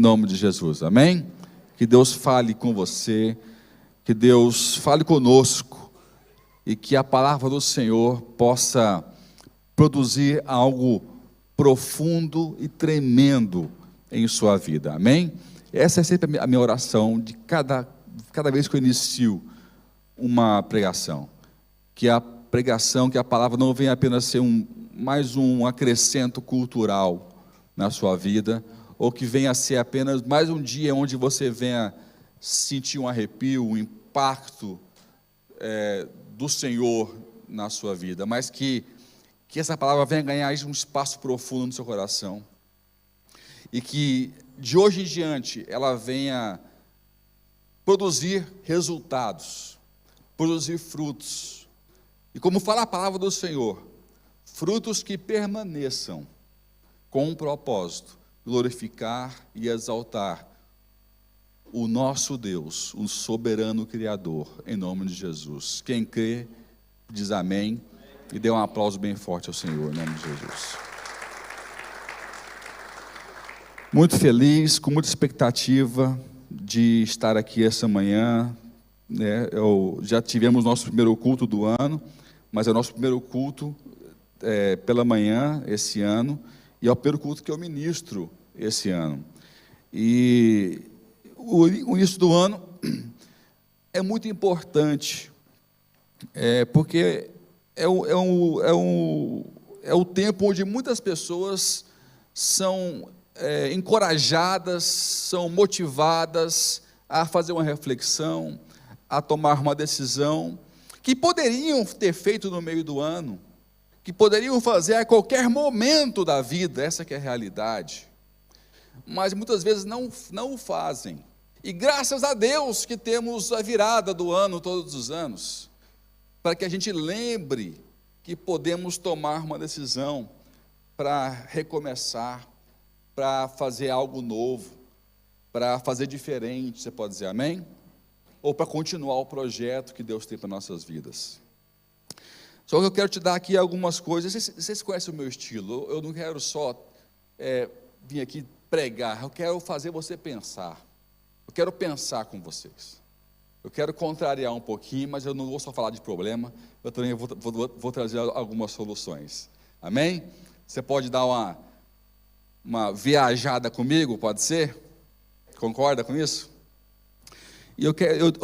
Em nome de Jesus, amém? Que Deus fale com você, que Deus fale conosco e que a palavra do Senhor possa produzir algo profundo e tremendo em sua vida, amém? Essa é sempre a minha oração de cada vez que eu inicio uma pregação, que a pregação, que a palavra não venha apenas ser mais um acrescento cultural na sua vida, ou que venha a ser apenas mais um dia onde você venha sentir um arrepio, um impacto do Senhor na sua vida, mas que essa palavra venha ganhar um espaço profundo no seu coração, e que de hoje em diante ela venha produzir resultados, produzir frutos, e como fala a palavra do Senhor, frutos que permaneçam com um propósito: glorificar e exaltar o nosso Deus, o soberano Criador, em nome de Jesus. Quem crê, diz amém, e dê um aplauso bem forte ao Senhor, em nome de Jesus. Muito feliz, com muita expectativa de estar aqui essa manhã, né? Já tivemos nosso primeiro culto do ano, mas é o nosso primeiro culto pela manhã esse ano, e é o primeiro culto que eu ministro esse ano. E o início do ano é muito importante, porque é o tempo onde muitas pessoas são encorajadas, são motivadas a fazer uma reflexão, a tomar uma decisão, que poderiam ter feito no meio do ano, que poderiam fazer a qualquer momento da vida, essa que é a realidade, mas muitas vezes não o fazem. E graças a Deus que temos a virada do ano todos os anos, para que a gente lembre que podemos tomar uma decisão para recomeçar, para fazer algo novo, para fazer diferente, você pode dizer amém? Ou para continuar o projeto que Deus tem para nossas vidas. Só que eu quero te dar aqui algumas coisas. Vocês conhecem o meu estilo. Eu não quero só vir aqui pregar, eu quero fazer você pensar. Eu quero pensar com vocês. Eu quero contrariar um pouquinho, mas eu não vou só falar de problema, eu também vou trazer algumas soluções. Amém? Você pode dar uma viajada comigo, pode ser? Concorda com isso? E eu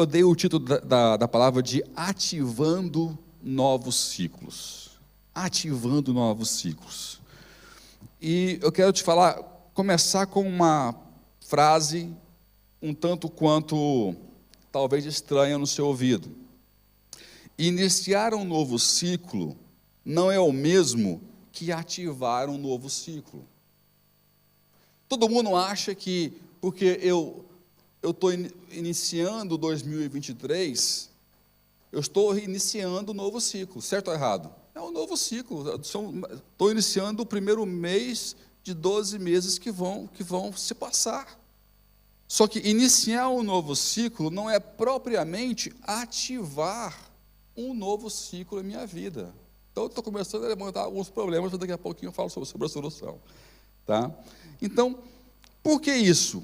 dei o título da palavra de ativando novos ciclos. Ativando novos ciclos. E eu quero te começar com uma frase um tanto quanto talvez estranha no seu ouvido. Iniciar um novo ciclo não é o mesmo que ativar um novo ciclo. Todo mundo acha que porque eu estou iniciando 2023, eu estou iniciando um novo ciclo, certo ou errado? É um novo ciclo, estou iniciando o primeiro mês de 12 meses que vão se passar. Só que iniciar um novo ciclo não é propriamente ativar um novo ciclo em minha vida. Então, eu estou começando a levantar alguns problemas, mas daqui a pouquinho eu falo sobre a solução. Tá? Então, por que isso?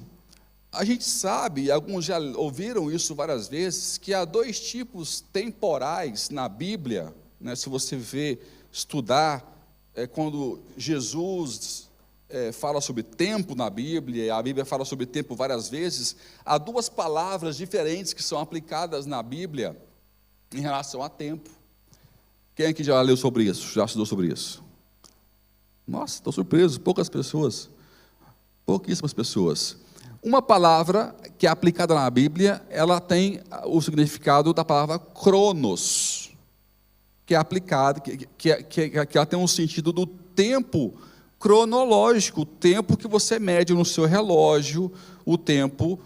A gente sabe, alguns já ouviram isso várias vezes, que há dois tipos temporais na Bíblia, né? Se você estudar, quando Jesus fala sobre tempo na Bíblia, e a Bíblia fala sobre tempo várias vezes, há duas palavras diferentes que são aplicadas na Bíblia em relação a tempo. Quem aqui já leu sobre isso, já estudou sobre isso? Nossa, estou surpreso, pouquíssimas pessoas. Uma palavra que é aplicada na Bíblia, ela tem o significado da palavra cronos, que é aplicada, que ela tem um sentido do tempo cronológico, o tempo que você mede no seu relógio, o tempo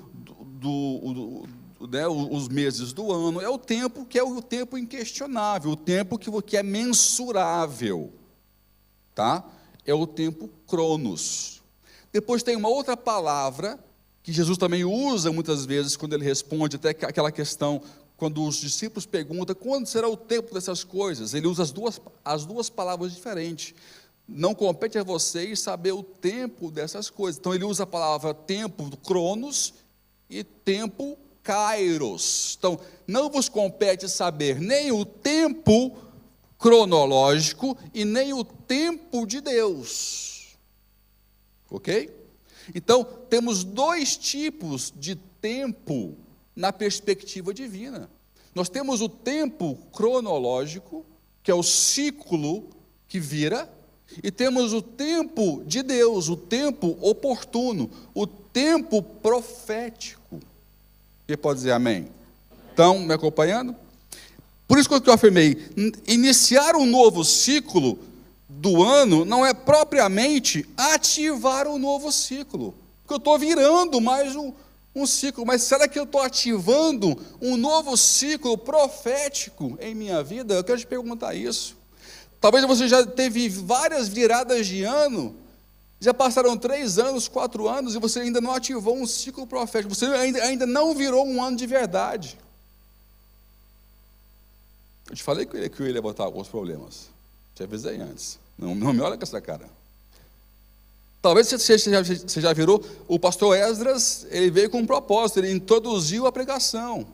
os meses do ano, é o tempo que é o tempo inquestionável, o tempo que é mensurável, tá? É o tempo cronos. Depois tem uma outra palavra que Jesus também usa muitas vezes quando ele responde até aquela questão, quando os discípulos perguntam quando será o tempo dessas coisas, ele usa as duas palavras diferentes. não compete a vocês saber o tempo dessas coisas. Então ele usa a palavra tempo, cronos, e tempo, kairos. Então, não vos compete saber nem o tempo cronológico e nem o tempo de Deus. Ok? Então, temos dois tipos de tempo na perspectiva divina. Nós temos o tempo cronológico, que é o ciclo que vira, e temos o tempo de Deus, o tempo oportuno, o tempo profético. Quem pode dizer amém? Estão me acompanhando? Por isso que eu afirmei, iniciar um novo ciclo do ano não é propriamente ativar um novo ciclo, porque eu estou virando mais um ciclo, mas será que eu estou ativando um novo ciclo profético em minha vida? Eu quero te perguntar isso. Talvez você já teve várias viradas de ano, já passaram 3 anos, 4 anos, e você ainda não ativou um ciclo profético, você ainda não virou um ano de verdade. Eu te falei que eu ia levantar alguns problemas, te avisei antes, não me olha com essa cara. Talvez você já virou, o pastor Esdras, ele veio com um propósito, ele introduziu a pregação,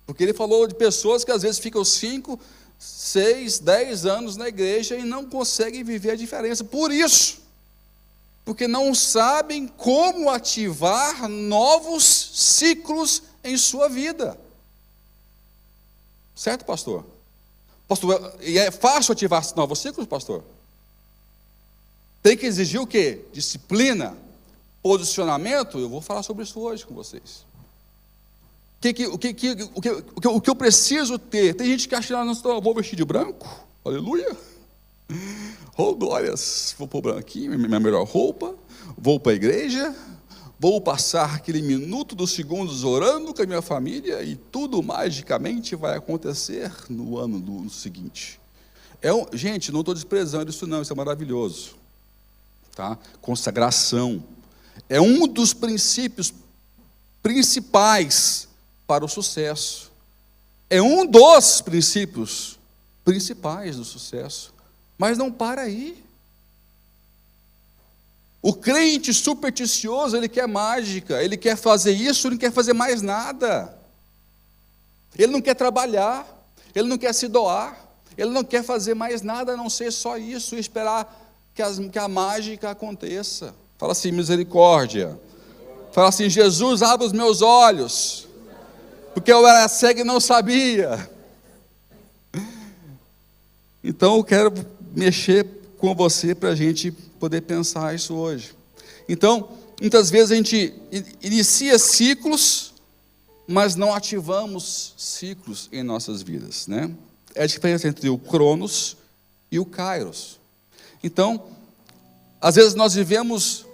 porque ele falou de pessoas que às vezes ficam 5, 6, 10 anos na igreja e não conseguem viver a diferença, por isso, porque não sabem como ativar novos ciclos em sua vida. Certo, pastor? Pastor, e é fácil ativar novos ciclos, pastor? Tem que exigir o quê? Disciplina, posicionamento. Eu vou falar sobre isso hoje com vocês. O que eu preciso ter? Tem gente que acha que eu vou vestir de branco. Aleluia. Oh, glórias. Vou pôr branquinho, minha melhor roupa. Vou para a igreja. Vou passar aquele minuto dos segundos orando com a minha família e tudo magicamente vai acontecer no ano seguinte. Gente, não estou desprezando isso não, isso é maravilhoso. Tá? Consagração. É um dos princípios principais para o sucesso. É um dos princípios principais do sucesso. Mas não para aí. O crente supersticioso, ele quer mágica, ele quer fazer isso, ele não quer fazer mais nada. Ele não quer trabalhar, ele não quer se doar, ele não quer fazer mais nada a não ser só isso e esperar que a mágica aconteça. Fala assim, misericórdia. Fala assim, Jesus, abre os meus olhos, porque eu era cego e não sabia. Então eu quero mexer com você para a gente poder pensar isso hoje. Então, muitas vezes a gente inicia ciclos, mas não ativamos ciclos em nossas vidas, né? É a diferença entre o Cronos e o Kairos. Então, às vezes nós vivemos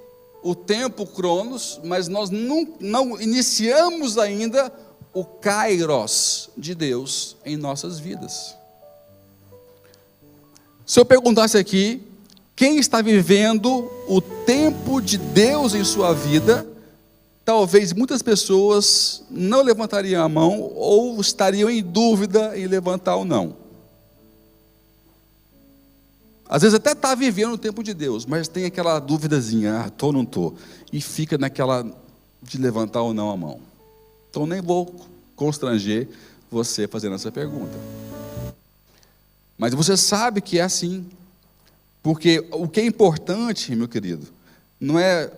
o tempo Cronos, mas nós não iniciamos ainda o Kairos de Deus em nossas vidas. Se eu perguntasse aqui, quem está vivendo o tempo de Deus em sua vida, talvez muitas pessoas não levantariam a mão ou estariam em dúvida em levantar ou não. Às vezes até está vivendo o tempo de Deus, mas tem aquela duvidazinha, estou ou não estou, e fica naquela de levantar ou não a mão. Então nem vou constranger você fazendo essa pergunta. Mas você sabe que é assim. Porque o que é importante, meu querido, não é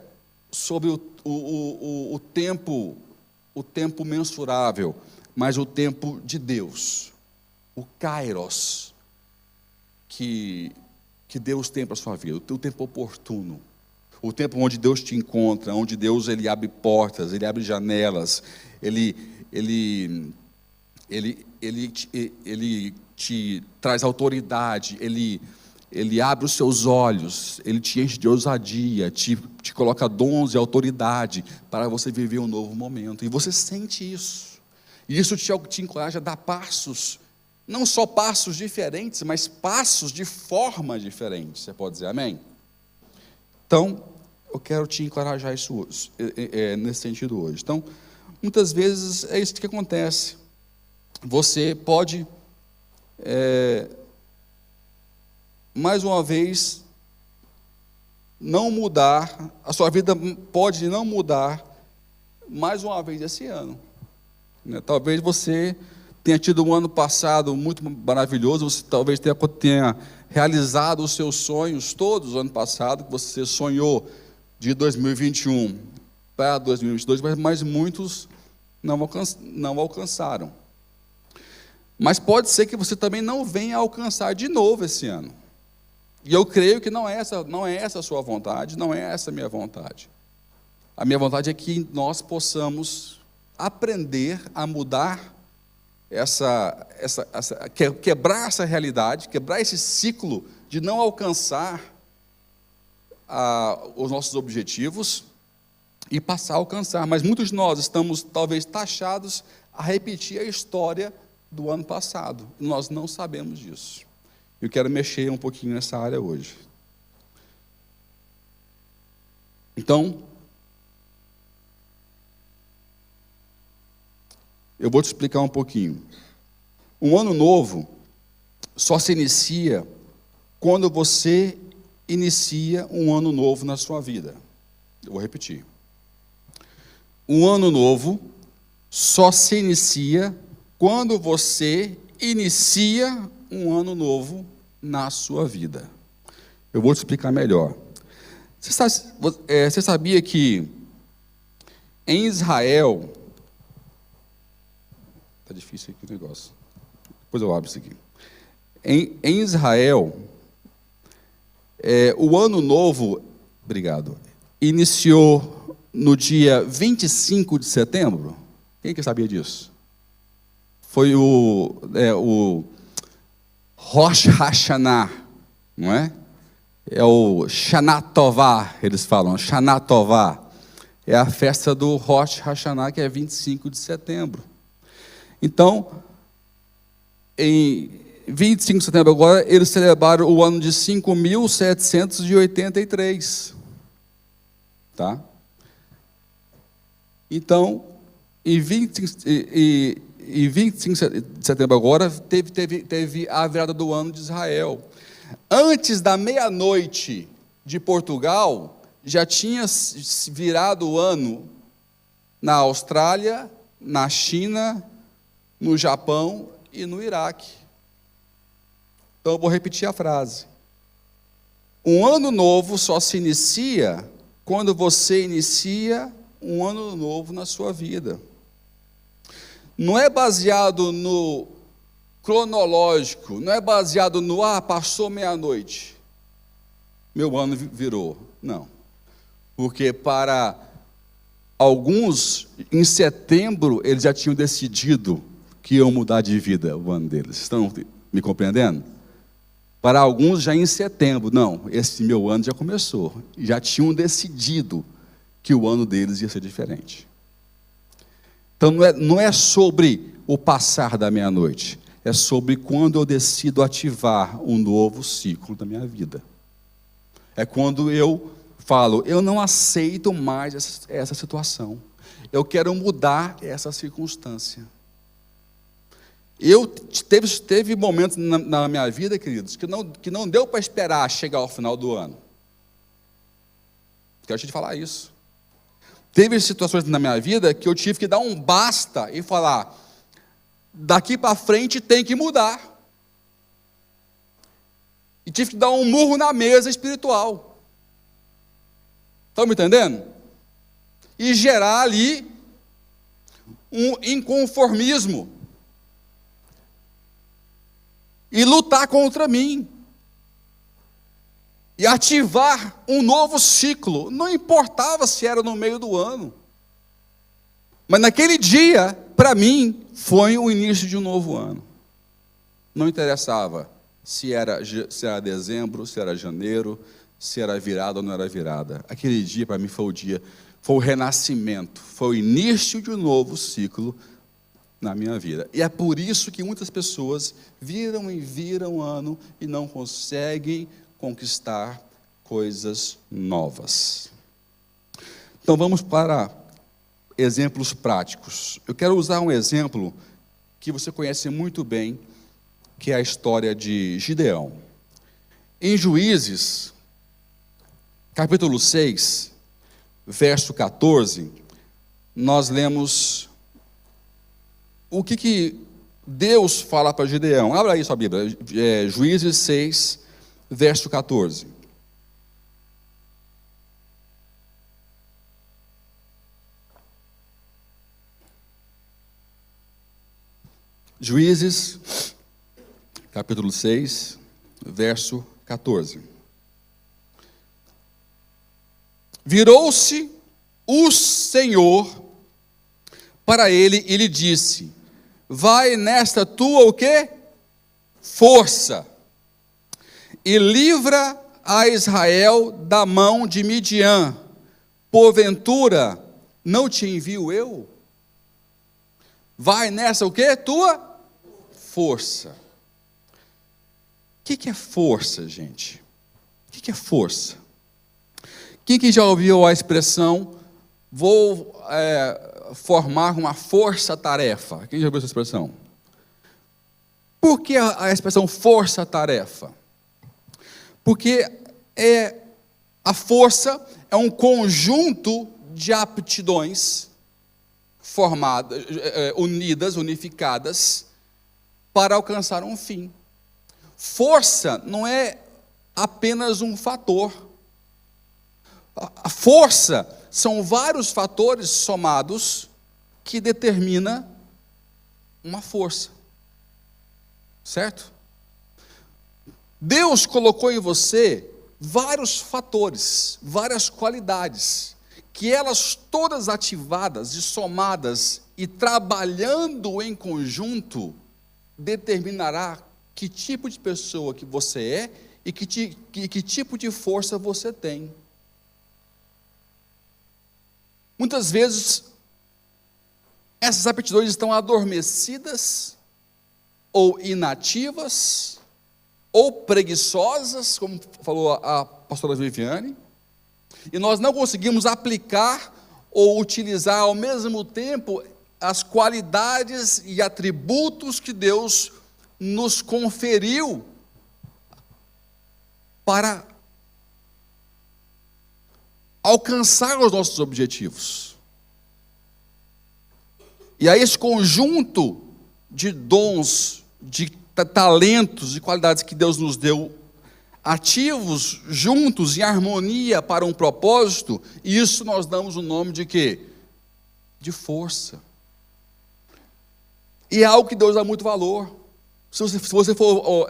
sobre o tempo mensurável, mas o tempo de Deus, o Kairos, que Deus tem para a sua vida, o tempo oportuno, o tempo onde Deus te encontra, onde Deus ele abre portas, ele abre janelas, ele te traz autoridade, ele abre os seus olhos, ele te enche de ousadia, te coloca dons e autoridade para você viver um novo momento. E você sente isso. E isso te encoraja a dar passos, não só passos diferentes, mas passos de forma diferente. Você pode dizer amém? Então, eu quero te encorajar nesse sentido hoje. Então, muitas vezes é isso que acontece. Você pode... mais uma vez, não mudar, a sua vida pode não mudar mais uma vez esse ano. Talvez você tenha tido um ano passado muito maravilhoso, você talvez tenha realizado os seus sonhos todos no ano passado, que você sonhou de 2021 para 2022, mas muitos não alcançaram. Mas pode ser que você também não venha alcançar de novo esse ano. E eu creio que não é essa a sua vontade, não é essa a minha vontade. A minha vontade é que nós possamos aprender a mudar quebrar essa realidade, quebrar esse ciclo de não alcançar os nossos objetivos e passar a alcançar. Mas muitos de nós estamos talvez taxados a repetir a história do ano passado. E nós não sabemos disso. Eu quero mexer um pouquinho nessa área hoje. Então, eu vou te explicar um pouquinho. Um ano novo só se inicia quando você inicia um ano novo na sua vida. Eu vou repetir. Um ano novo só se inicia quando você inicia um ano novo na sua vida. Eu vou te explicar melhor. Você sabia que em Israel... Está difícil aqui o negócio. Depois eu abro isso aqui. Em Israel, o ano novo, obrigado, iniciou no dia 25 de setembro. Quem que sabia disso? Foi o Rosh Hashanah, não é? É o Shana Tová, eles falam, Shana Tová. É a festa do Rosh Hashanah, que é 25 de setembro. Então, em 25 de setembro agora, eles celebraram o ano de 5.783. Tá? Então, em 25 de setembro agora, teve a virada do ano de Israel. Antes da meia-noite de Portugal, já tinha virado o ano na Austrália, na China, no Japão e no Iraque. Então eu vou repetir a frase. Um ano novo só se inicia quando você inicia um ano novo na sua vida. Não é baseado no cronológico, não é baseado no, passou meia-noite, meu ano virou. Não. Porque para alguns, em setembro, eles já tinham decidido que iam mudar de vida o ano deles. Estão me compreendendo? Para alguns, já em setembro, não, esse meu ano já começou. Já tinham decidido que o ano deles ia ser diferente. Então, não é sobre o passar da meia-noite, é sobre quando eu decido ativar um novo ciclo da minha vida. É quando eu falo, eu não aceito mais essa situação. Eu quero mudar essa circunstância. Teve momentos na minha vida, queridos, que não deu para esperar chegar ao final do ano. Quero te falar isso. Teve situações na minha vida que eu tive que dar um basta e falar, daqui para frente tem que mudar. E tive que dar um murro na mesa espiritual. Estão me entendendo? E gerar ali um inconformismo. E lutar contra mim. E ativar um novo ciclo. Não importava se era no meio do ano. Mas naquele dia, para mim, foi o início de um novo ano. Não interessava se era dezembro, se era janeiro, se era virada ou não era virada. Aquele dia, para mim, foi o renascimento. Foi o início de um novo ciclo na minha vida. E é por isso que muitas pessoas viram e viram o ano e não conseguem conquistar coisas novas. Então vamos para exemplos práticos. Eu quero usar um exemplo que você conhece muito bem, que é a história de Gideão. Em Juízes, capítulo 6, verso 14, nós lemos o que Deus fala para Gideão. Abra aí sua Bíblia, Juízes 6, verso 14. Juízes, capítulo 6, verso 14. Virou-se o Senhor para ele e lhe disse: vai nesta tua o quê? Força, e livra a Israel da mão de Midian. Porventura não te envio eu? Vai nessa o quê? Tua força. O que é força, gente? O que é força? Quem que já ouviu a expressão, vou formar uma força-tarefa? Quem já ouviu essa expressão? Por que a expressão força-tarefa? Porque a força é um conjunto de aptidões formadas, unificadas, para alcançar um fim. Força não é apenas um fator. A força são vários fatores somados que determina uma força. Certo? Deus colocou em você vários fatores, várias qualidades, que elas todas ativadas e somadas e trabalhando em conjunto, determinará que tipo de pessoa que você é e que tipo de força você tem. Muitas vezes, essas aptidões estão adormecidas, ou inativas, ou preguiçosas, como falou a pastora Viviane, e nós não conseguimos aplicar ou utilizar ao mesmo tempo as qualidades e atributos que Deus nos conferiu para alcançar os nossos objetivos. E aí esse conjunto de dons, de talentos e qualidades que Deus nos deu, ativos, juntos, em harmonia para um propósito, e isso nós damos o nome de quê? De força. E é algo que Deus dá muito valor. Se você for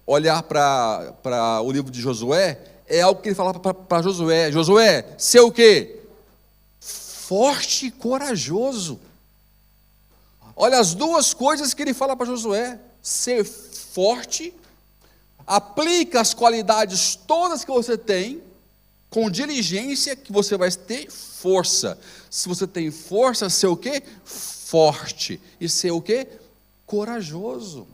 olhar para o livro de Josué, é algo que ele fala para Josué: Josué, ser o quê? Forte e corajoso. Olha as duas coisas que ele fala para Josué: ser forte, aplica as qualidades todas que você tem, com diligência, que você vai ter força. Se você tem força, ser o quê? Forte. E ser o quê? Corajoso.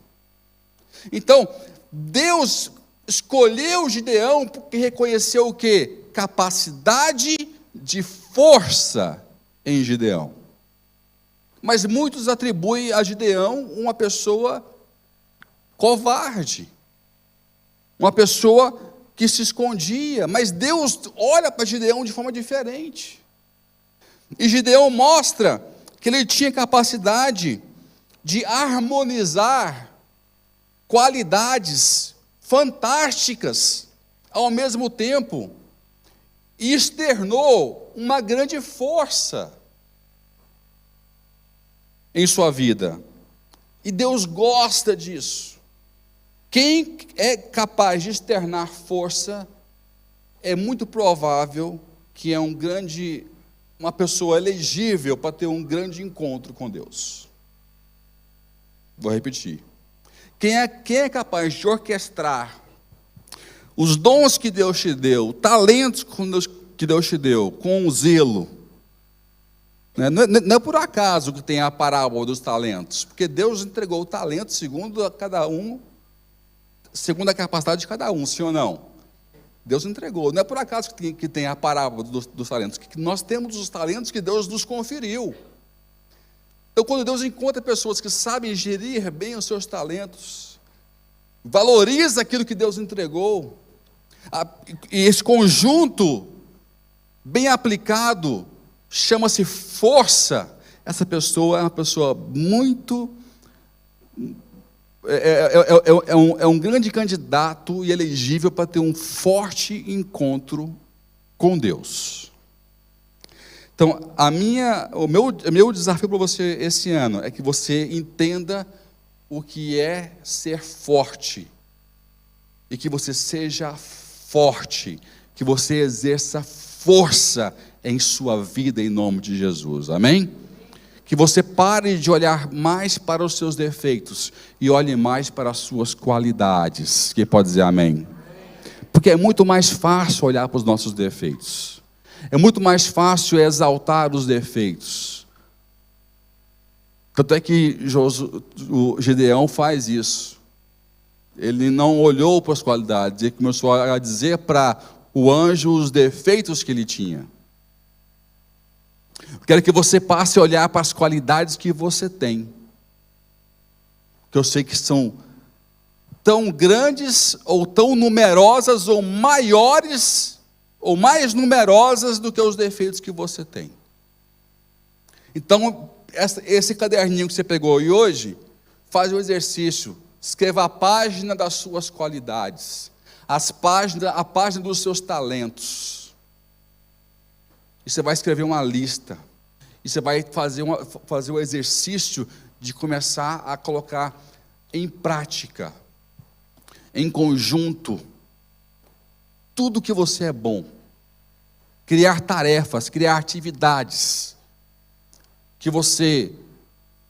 Então, Deus escolheu Gideão porque reconheceu o quê? Capacidade de força em Gideão. Mas muitos atribuem a Gideão uma pessoa covarde, uma pessoa que se escondia, mas Deus olha para Gideão de forma diferente. E Gideão mostra que ele tinha capacidade de harmonizar qualidades fantásticas ao mesmo tempo, e externou uma grande força em sua vida. E Deus gosta disso. Quem é capaz de externar força, é muito provável que é uma pessoa elegível para ter um grande encontro com Deus. Vou repetir. Quem é capaz de orquestrar os dons que Deus te deu, talentos que Deus te deu, com zelo? Não é por acaso que tem a parábola dos talentos, porque Deus entregou o talento segundo a capacidade de cada um, sim ou não? Deus entregou. Não é por acaso que tem a parábola dos talentos, que nós temos os talentos que Deus nos conferiu. Então, quando Deus encontra pessoas que sabem gerir bem os seus talentos, valoriza aquilo que Deus entregou, E esse conjunto, bem aplicado, chama-se força. Essa pessoa é uma pessoa muito... É um grande candidato e elegível para ter um forte encontro com Deus. Então, o meu desafio para você esse ano é que você entenda o que é ser forte. E que você seja forte, que você exerça força em sua vida em nome de Jesus, amém? Que você pare de olhar mais para os seus defeitos e olhe mais para as suas qualidades. Quem pode dizer amém? Porque é muito mais fácil olhar para os nossos defeitos, é muito mais fácil exaltar os defeitos. Tanto é que o Gideão faz isso. Ele não olhou para as qualidades, ele começou a dizer para o anjo os defeitos que ele tinha. Eu quero que você passe a olhar para as qualidades que você tem, que eu sei que são tão grandes, ou tão numerosas, ou maiores, ou mais numerosas do que os defeitos que você tem. Então, esse caderninho que você pegou aí hoje, faz o exercício. Escreva a página das suas qualidades, a página dos seus talentos. E você vai escrever uma lista. E você vai fazer o exercício de começar a colocar em prática, em conjunto, tudo que você é bom. Criar tarefas, criar atividades, que você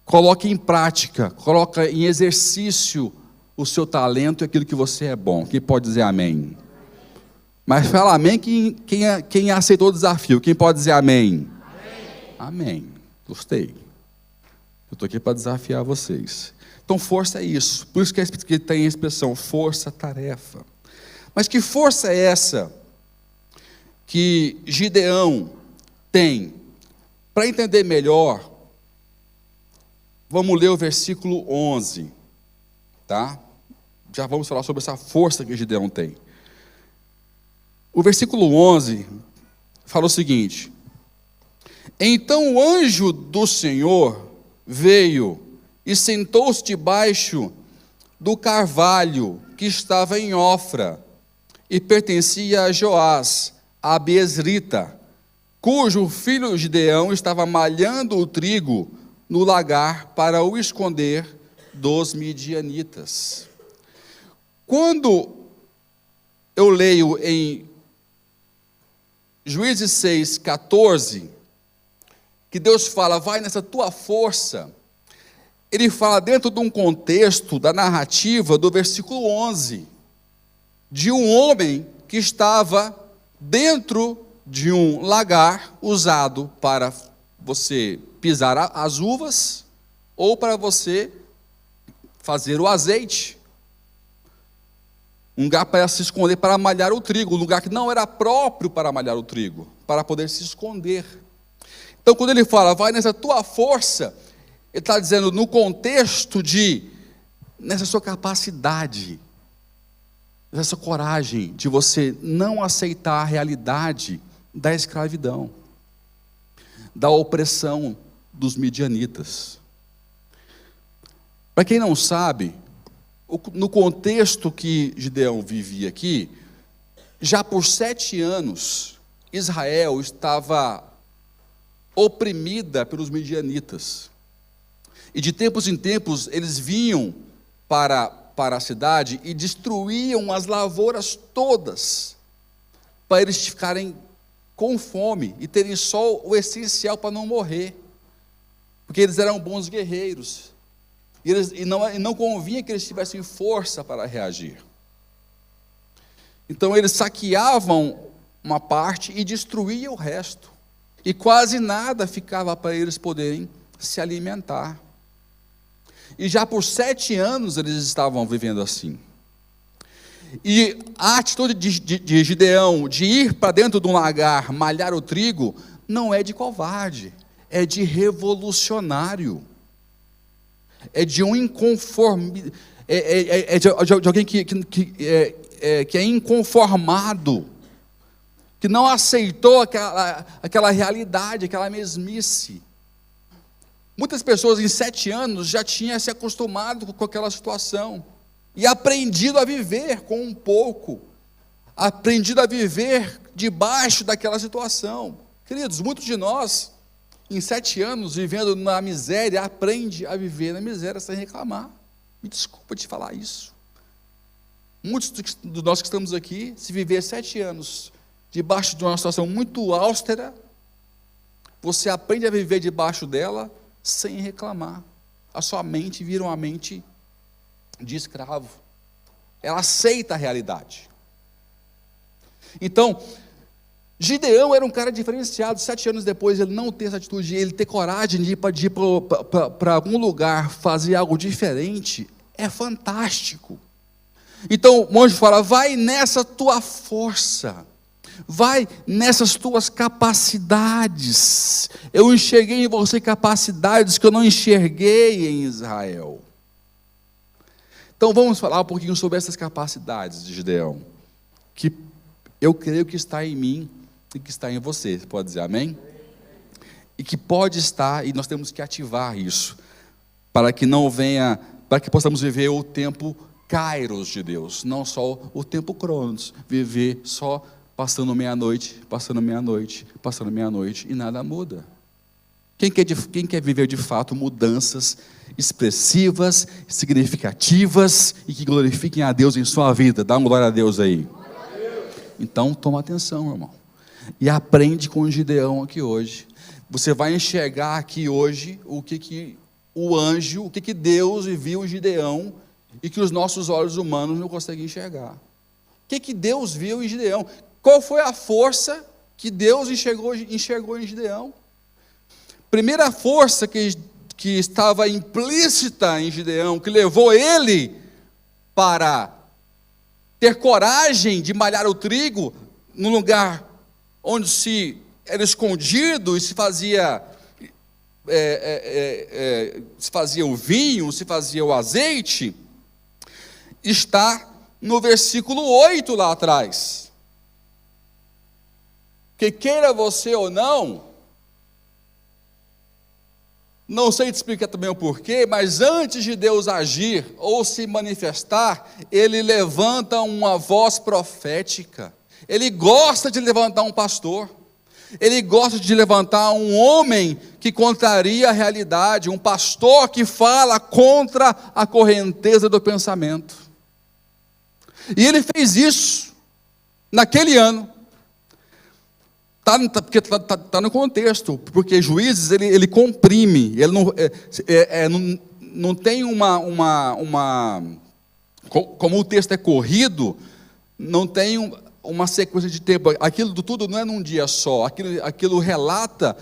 coloque em prática, coloque em exercício o seu talento e aquilo que você é bom. Quem pode dizer amém? Mas fala amém quem aceitou o desafio. Quem pode dizer amém? Amém. Gostei. Eu estou aqui para desafiar vocês. Então, força é isso. Por isso que tem a expressão força-tarefa. Mas que força é essa que Gideão tem? Para entender melhor, vamos ler o versículo 11. Tá? Já vamos falar sobre essa força que Gideão tem. O versículo 11 fala o seguinte: então o anjo do Senhor veio e sentou-se debaixo do carvalho que estava em Ofra e pertencia a Joás, a Abiezrita, cujo filho Gideão estava malhando o trigo no lagar para o esconder dos midianitas. Quando eu leio em Juízes 6:14, que Deus fala, vai nessa tua força, ele fala dentro de um contexto da narrativa do versículo 11, de um homem que estava dentro de um lagar usado para você pisar as uvas ou para você fazer o azeite. Um lugar para se esconder, para malhar o trigo, um lugar que não era próprio para malhar o trigo, para poder se esconder. Então, quando ele fala, vai nessa tua força, ele está dizendo no contexto de, nessa sua capacidade, nessa coragem de você não aceitar a realidade da escravidão, da opressão dos midianitas. Para quem não sabe, no contexto que Gideão vivia aqui, já por 7 anos, Israel estava oprimida pelos midianitas. E de tempos em tempos, eles vinham para a cidade e destruíam as lavouras todas, para eles ficarem com fome e terem só o essencial para não morrer, porque eles eram bons guerreiros. E não convinha que eles tivessem força para reagir. Então eles saqueavam uma parte e destruíam o resto. E quase nada ficava para eles poderem se alimentar. E já por 7 anos eles estavam vivendo assim. E a atitude de Gideão de ir para dentro de um lagar, malhar o trigo, não é de covarde, é de revolucionário. É de um inconformista, é de alguém que que é inconformado, que não aceitou aquela realidade, aquela mesmice. Muitas pessoas em 7 anos já tinham se acostumado com aquela situação e aprendido a viver com um pouco, aprendido a viver debaixo daquela situação. Queridos, muitos de nós, em 7 anos, vivendo na miséria, aprende a viver na miséria sem reclamar. Me desculpa te falar isso. Muitos de nós que estamos aqui, se viver 7 anos debaixo de uma situação muito austera, você aprende a viver debaixo dela sem reclamar. A sua mente vira uma mente de escravo. Ela aceita a realidade. Então, Gideão era um cara diferenciado. 7 anos depois, ele não ter essa atitude, ele ter coragem de ir para algum lugar, fazer algo diferente, é fantástico. Então, o anjo fala, vai nessa tua força, vai nessas tuas capacidades. Eu enxerguei em você capacidades que eu não enxerguei em Israel. Então, vamos falar um pouquinho sobre essas capacidades de Gideão, que eu creio que está em mim e que está em você. Você pode dizer amém? E que pode estar, e nós temos que ativar isso, para que não venha, para que possamos viver o tempo Kairos de Deus, não só o tempo Cronos, viver só passando meia-noite, e nada muda. Quem quer viver de fato mudanças expressivas, significativas e que glorifiquem a Deus em sua vida? Dá uma glória a Deus aí. Então toma atenção, irmão, e aprende com o Gideão aqui hoje. Você vai enxergar aqui hoje o que Deus viu em Gideão e que os nossos olhos humanos não conseguem enxergar. O que Deus viu em Gideão? Qual foi a força que Deus enxergou em Gideão? Primeira força que estava implícita em Gideão, que levou ele para ter coragem de malhar o trigo no lugar onde se era escondido e se fazia o vinho, se fazia o azeite, está no versículo 8 lá atrás. Que queira você ou não sei te explicar também o porquê, mas antes de Deus agir ou se manifestar, Ele levanta uma voz profética. Ele gosta de levantar um pastor. Ele gosta de levantar um homem que contraria a realidade, um pastor que fala contra a correnteza do pensamento. E ele fez isso naquele ano. Está no contexto, porque Juízes ele comprime, ele não tem como o texto é corrido, não tem uma sequência de tempo. Aquilo tudo não é num dia só, aquilo relata,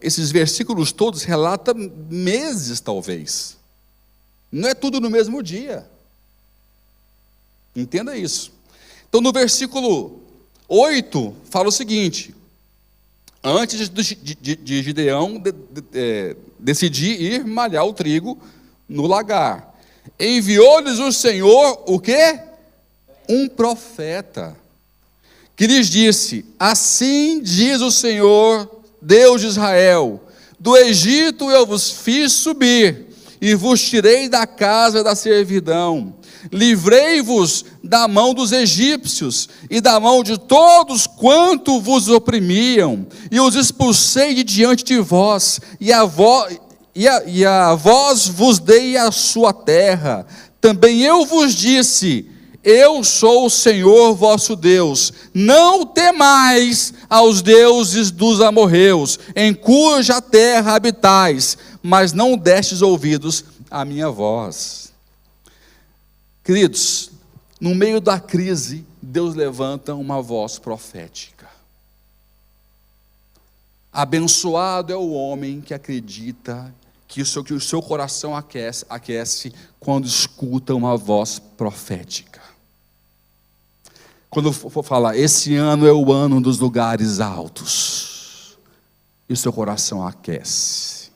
esses versículos todos relatam meses talvez, não é tudo no mesmo dia, entenda isso. Então no versículo 8 fala o seguinte: antes de Gideão decidir ir malhar o trigo no lagar, enviou-lhes o Senhor o quê? Um profeta, que lhes disse: assim diz o Senhor, Deus de Israel, do Egito eu vos fiz subir, e vos tirei da casa da servidão, livrei-vos da mão dos egípcios, e da mão de todos quanto vos oprimiam, e os expulsei de diante de vós, e a vós vos dei a sua terra. Também eu vos disse: eu sou o Senhor vosso Deus, não temais aos deuses dos amorreus, em cuja terra habitais, mas não destes ouvidos à minha voz. Queridos, no meio da crise, Deus levanta uma voz profética. Abençoado é o homem que acredita que o seu coração aquece quando escuta uma voz profética. Quando for falar, esse ano é o ano dos lugares altos, e o seu coração aquece.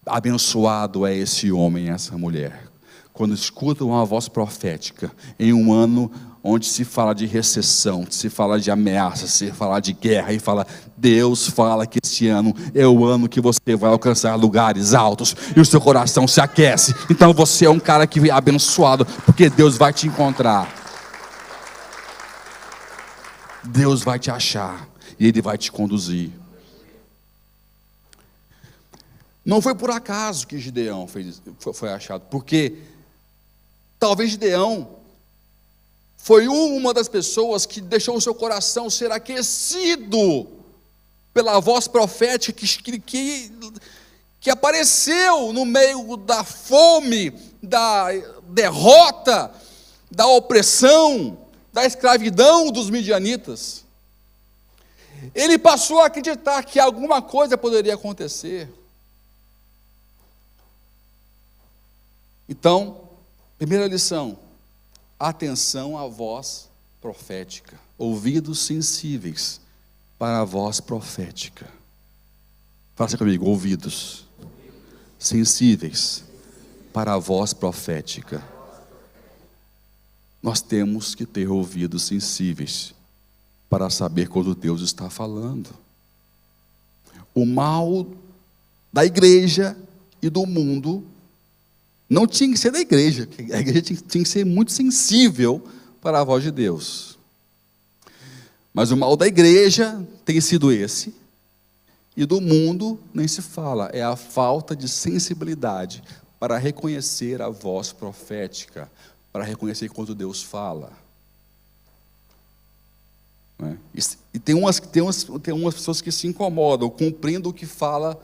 Abençoado é esse homem e essa mulher, quando escutam uma voz profética, em um ano onde se fala de recessão, se fala de ameaça, se fala de guerra, e fala, Deus fala que esse ano é o ano que você vai alcançar lugares altos, e o seu coração se aquece, então você é um cara que é abençoado, porque Deus vai te encontrar, Deus vai te achar, e Ele vai te conduzir. Não foi por acaso que Gideão foi achado, porque talvez Gideão foi uma das pessoas que deixou o seu coração ser aquecido pela voz profética que apareceu no meio da fome, da derrota, da opressão, da escravidão dos midianitas. Ele passou a acreditar que alguma coisa poderia acontecer. Então, primeira lição, atenção à voz profética, ouvidos sensíveis para a voz profética. Faça comigo, ouvidos sensíveis para a voz profética. Nós temos que ter ouvidos sensíveis para saber quando Deus está falando. O mal da igreja e do mundo não tinha que ser da igreja, a igreja tinha que ser muito sensível para a voz de Deus. Mas o mal da igreja tem sido esse, e do mundo nem se fala, é a falta de sensibilidade para reconhecer a voz profética, para reconhecer quando Deus fala. E tem umas pessoas que se incomodam, cumprindo o que fala,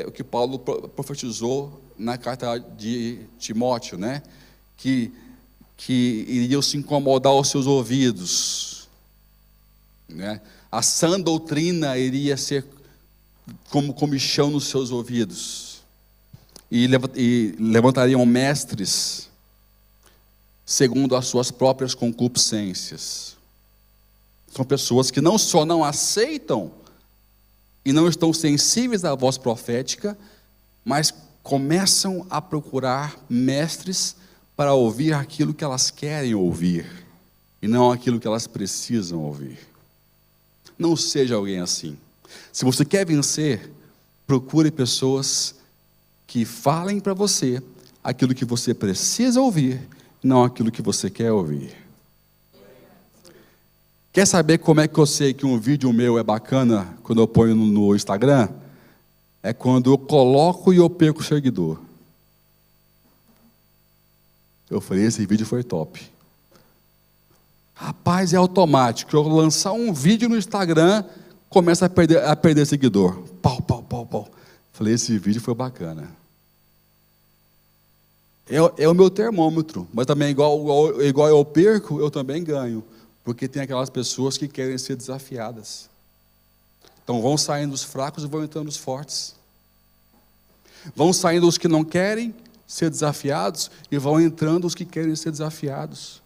o que Paulo profetizou na carta de Timóteo, né? Que iriam se incomodar aos seus ouvidos, né? A sã doutrina iria ser como comichão nos seus ouvidos, e levantariam mestres segundo as suas próprias concupiscências. São pessoas que não só não aceitam e não estão sensíveis à voz profética, mas começam a procurar mestres para ouvir aquilo que elas querem ouvir e não aquilo que elas precisam ouvir. Não seja alguém assim. Se você quer vencer, procure pessoas que falem para você aquilo que você precisa ouvir, não aquilo que você quer ouvir. Quer saber como é que eu sei que um vídeo meu é bacana quando eu ponho no Instagram? É quando eu coloco e eu perco o seguidor. Eu falei, esse vídeo foi top. Rapaz, é automático. Eu lançar um vídeo no Instagram, começa a perder seguidor. Pau, pau, pau, pau. Falei, esse vídeo foi bacana. É o meu termômetro, mas também igual eu perco, eu também ganho. Porque tem aquelas pessoas que querem ser desafiadas. Então vão saindo os fracos e vão entrando os fortes. Vão saindo os que não querem ser desafiados e vão entrando os que querem ser desafiados.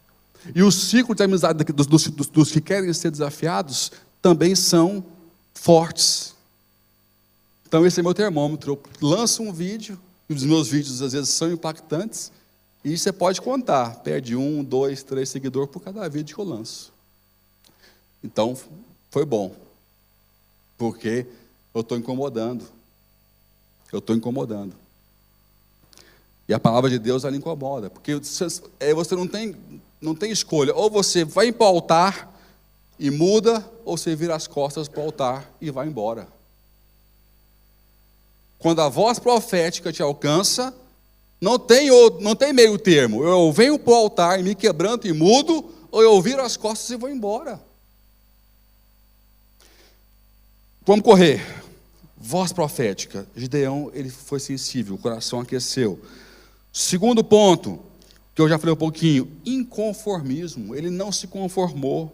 E o ciclo de amizade dos que querem ser desafiados também são fortes. Então esse é meu termômetro. Eu lanço um vídeo, e os meus vídeos às vezes são impactantes, e você pode contar, perde 1, 2, 3 seguidores por cada vídeo que eu lanço. Então, foi bom, porque eu estou incomodando. Eu estou incomodando. E a palavra de Deus, ela incomoda, porque você não tem escolha. Ou você vai para o altar e muda, ou você vira as costas para o altar e vai embora. Quando a voz profética te alcança, não tem meio termo. Eu venho para o altar e me quebranto e mudo, ou eu viro as costas e vou embora. Vamos correr. Voz profética. Gideão, ele foi sensível, o coração aqueceu. Segundo ponto, que eu já falei um pouquinho, inconformismo. Ele não se conformou.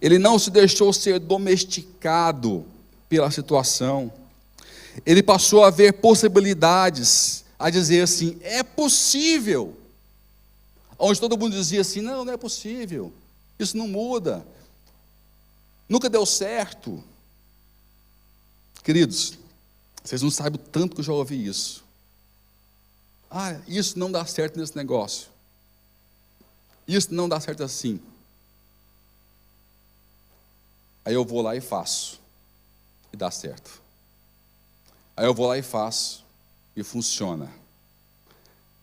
Ele não se deixou ser domesticado pela situação. Ele passou a ver possibilidades, a dizer assim, é possível. Onde todo mundo dizia assim, não é possível, isso não muda, nunca deu certo. Queridos, vocês não sabem o tanto que eu já ouvi isso. Isso não dá certo nesse negócio. Isso não dá certo assim. Aí eu vou lá e faço. E dá certo. Aí eu vou lá e faço. E funciona.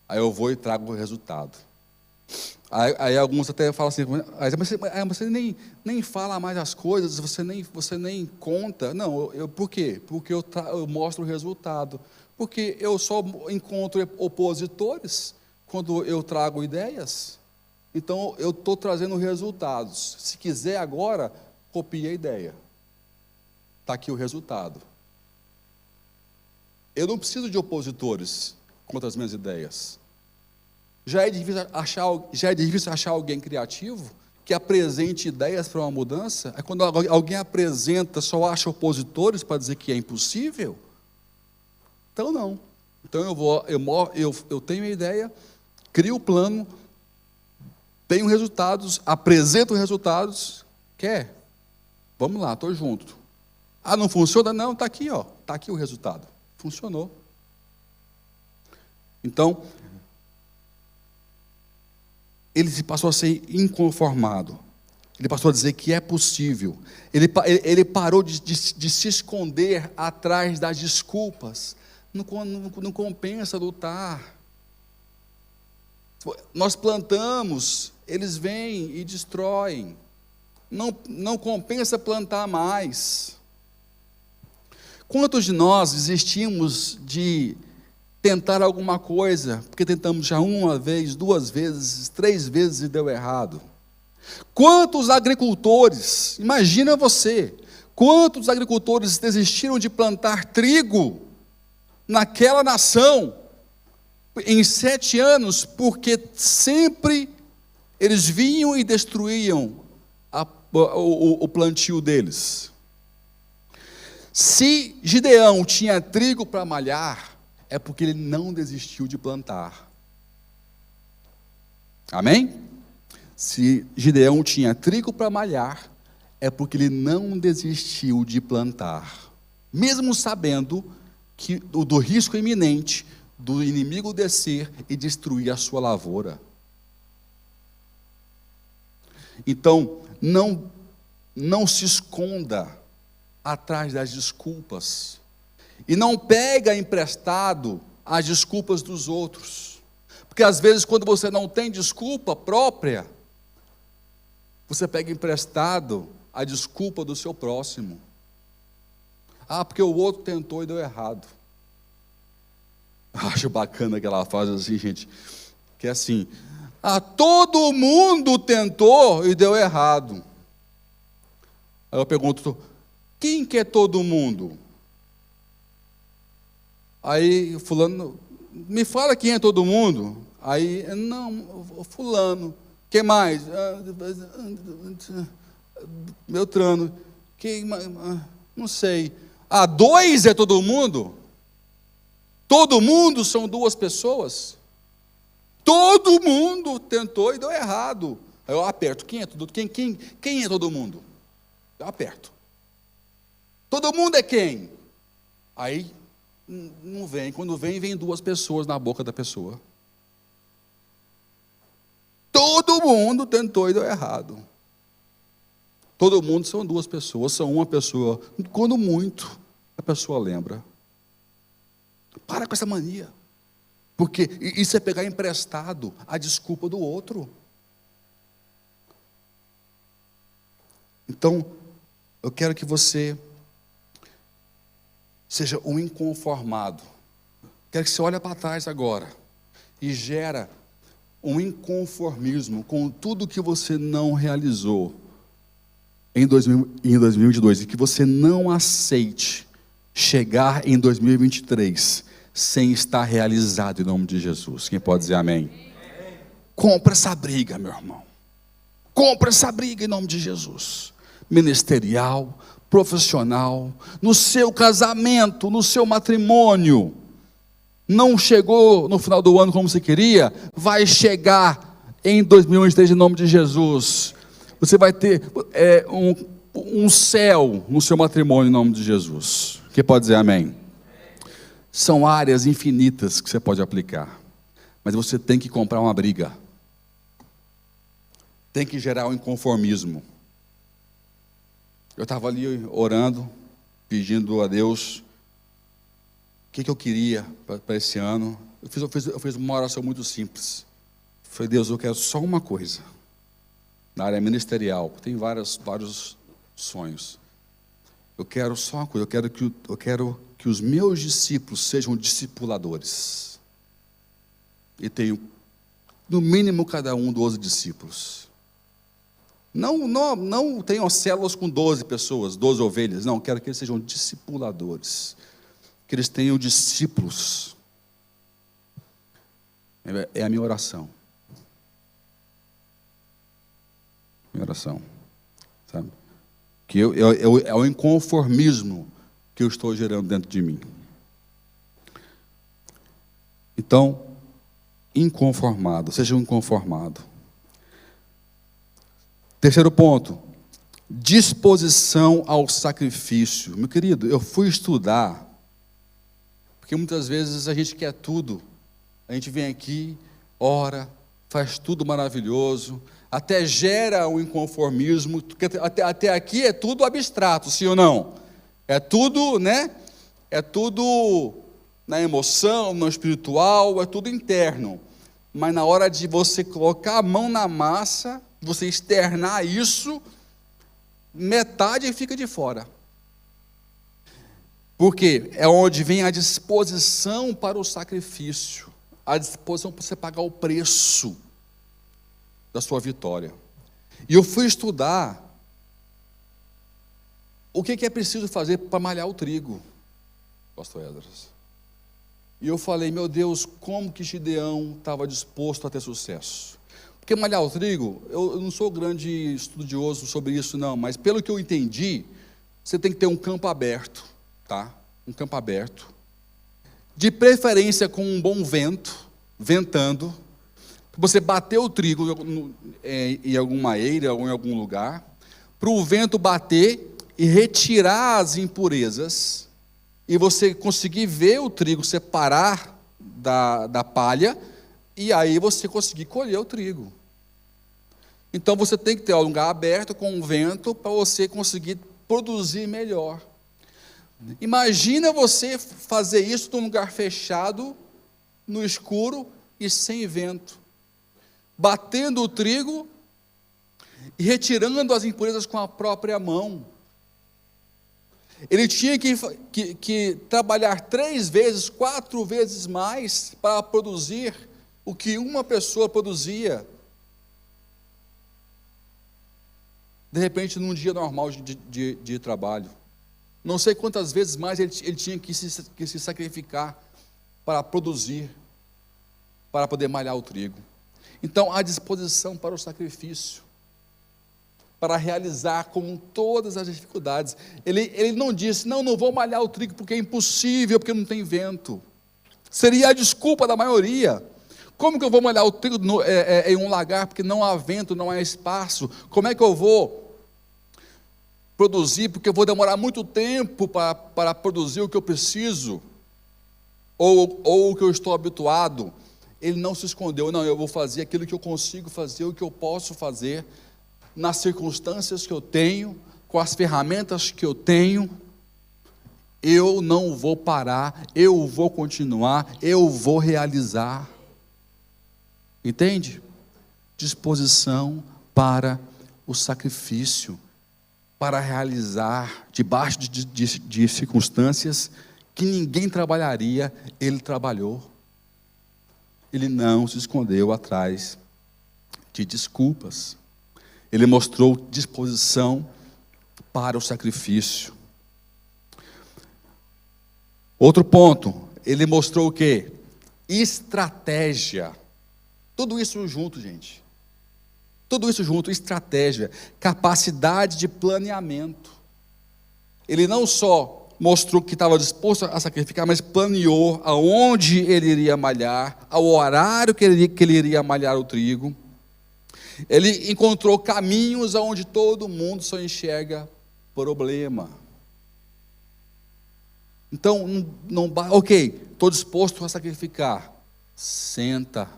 Aí eu vou e trago o resultado. Aí alguns até falam assim, mas você nem fala mais as coisas, você nem conta. Não, por quê? Porque eu mostro o resultado. Porque eu só encontro opositores quando eu trago ideias. Então, eu estou trazendo resultados. Se quiser agora, copie a ideia. Está aqui o resultado. Eu não preciso de opositores contra as minhas ideias. Já é difícil achar alguém criativo que apresente ideias para uma mudança. É quando alguém apresenta, só acha opositores para dizer que é impossível. Então, não. Então, eu tenho a ideia, crio o plano, tenho resultados, apresento resultados. Quer? Vamos lá, estou junto. Não funciona? Não, está aqui, ó. Está aqui o resultado. Funcionou. Então, ele se passou a ser inconformado. Ele passou a dizer que é possível. Ele parou de se esconder atrás das desculpas. Não compensa lutar. Nós plantamos, eles vêm e destroem. Não compensa plantar mais. Quantos de nós desistimos de tentar alguma coisa, porque tentamos já uma vez, 2 vezes, 3 vezes e deu errado? Quantos agricultores, imagina você, quantos agricultores desistiram de plantar trigo naquela nação em 7 anos, porque sempre eles vinham e destruíam o plantio deles. Se Gideão tinha trigo para malhar, é porque ele não desistiu de plantar. Amém? Se Gideão tinha trigo para malhar, é porque ele não desistiu de plantar. Mesmo sabendo do risco iminente do inimigo descer e destruir a sua lavoura. Então, não se esconda atrás das desculpas. E não pega emprestado as desculpas dos outros. Porque às vezes quando você não tem desculpa própria, você pega emprestado a desculpa do seu próximo. Porque o outro tentou e deu errado. Acho bacana que ela faz assim, gente, que é assim, todo mundo tentou e deu errado. Aí eu pergunto, quem que é todo mundo? Aí fulano, me fala quem é todo mundo. Aí, não, fulano, quem mais? Beltrano, quem mais? Não sei. 2 é todo mundo? Todo mundo são 2 pessoas? Todo mundo tentou e deu errado. Aí eu aperto, quem é todo mundo? Eu aperto. Todo mundo é quem? Aí não vem, quando vem 2 pessoas na boca da pessoa. Todo mundo tentou e deu errado. Todo mundo são 2 pessoas, são uma pessoa. Quando muito, a pessoa lembra. Para com essa mania. Porque isso é pegar emprestado a desculpa do outro. Então, eu quero que você seja um inconformado. Quero que você olhe para trás agora e gera um inconformismo com tudo que você não realizou em 2022 e que você não aceite chegar em 2023 sem estar realizado em nome de Jesus. Quem pode dizer amém? Compra essa briga, meu irmão. Compra essa briga em nome de Jesus. Ministerial, profissional, no seu casamento, no seu matrimônio. Não chegou no final do ano como você queria, vai chegar em 2023 em nome de Jesus. Você vai ter um céu no seu matrimônio em nome de Jesus. Quem pode dizer amém? São áreas infinitas que você pode aplicar. mas você tem que comprar uma briga. Tem que gerar um inconformismo. Eu estava ali orando, pedindo a Deus o que eu queria para esse ano. Eu fiz uma oração muito simples. Falei, Deus, eu quero só uma coisa. Na área ministerial, tem vários sonhos. Eu quero só uma coisa, eu quero que os meus discípulos sejam discipuladores. E tenho, no mínimo, cada um 12 discípulos. Não tenham células com 12 pessoas, 12 ovelhas. Não, quero que eles sejam discipuladores. Que eles tenham discípulos. É a minha oração. Minha oração. Sabe? Que é o inconformismo que eu estou gerando dentro de mim. Então, inconformado, seja um inconformado. Terceiro ponto, disposição ao sacrifício. Meu querido, eu fui estudar, porque muitas vezes a gente quer tudo. A gente vem aqui, ora, faz tudo maravilhoso, até gera um inconformismo, porque até aqui é tudo abstrato, sim ou não? É tudo, né? É tudo na emoção, no espiritual, é tudo interno. Mas na hora de você colocar a mão na massa, você externar isso, metade fica de fora. Porque é onde vem a disposição para o sacrifício, a disposição para você pagar o preço da sua vitória. E eu fui estudar o que é preciso fazer para malhar o trigo, pastor Edras. E eu falei, meu Deus, como que Gideão estava disposto a ter sucesso? Porque malhar o trigo, eu não sou grande estudioso sobre isso não, mas pelo que eu entendi, você tem que ter um campo aberto, tá? Um campo aberto, de preferência com um bom vento, ventando, você bater o trigo em alguma eira, ou em algum lugar, para o vento bater e retirar as impurezas, e você conseguir ver o trigo separar da palha, e aí você conseguir colher o trigo. Então você tem que ter um lugar aberto com um vento para você conseguir produzir melhor. Imagina você fazer isso num lugar fechado, no escuro e sem vento, batendo o trigo e retirando as impurezas com a própria mão. Ele tinha que trabalhar 3 vezes, 4 vezes mais para produzir o que uma pessoa produzia, de repente, num dia normal de trabalho. Não sei quantas vezes mais ele tinha que se sacrificar para produzir, para poder malhar o trigo. Então, a disposição para o sacrifício, para realizar com todas as dificuldades. Ele não disse, não vou malhar o trigo porque é impossível, porque não tem vento. Seria a desculpa da maioria. Como que eu vou malhar o trigo em um lagar porque não há vento, não há espaço? Como é que eu vou produzir, porque eu vou demorar muito tempo para produzir o que eu preciso, ou o que eu estou habituado? Ele não se escondeu, não, eu vou fazer aquilo que eu consigo fazer, o que eu posso fazer, nas circunstâncias que eu tenho, com as ferramentas que eu tenho. Eu não vou parar, eu vou continuar, eu vou realizar. Entende? Disposição para o sacrifício, para realizar, debaixo de circunstâncias que ninguém trabalharia, ele trabalhou. Ele não se escondeu atrás de desculpas. Ele mostrou disposição para o sacrifício. Outro ponto, ele mostrou o quê? Estratégia. Tudo isso junto, gente. Tudo isso junto, estratégia, capacidade de planeamento. Ele não só mostrou que estava disposto a sacrificar, mas planeou aonde ele iria malhar, ao horário que ele iria malhar o trigo. Ele encontrou caminhos aonde todo mundo só enxerga problema. Então, ok, estou disposto a sacrificar, Senta,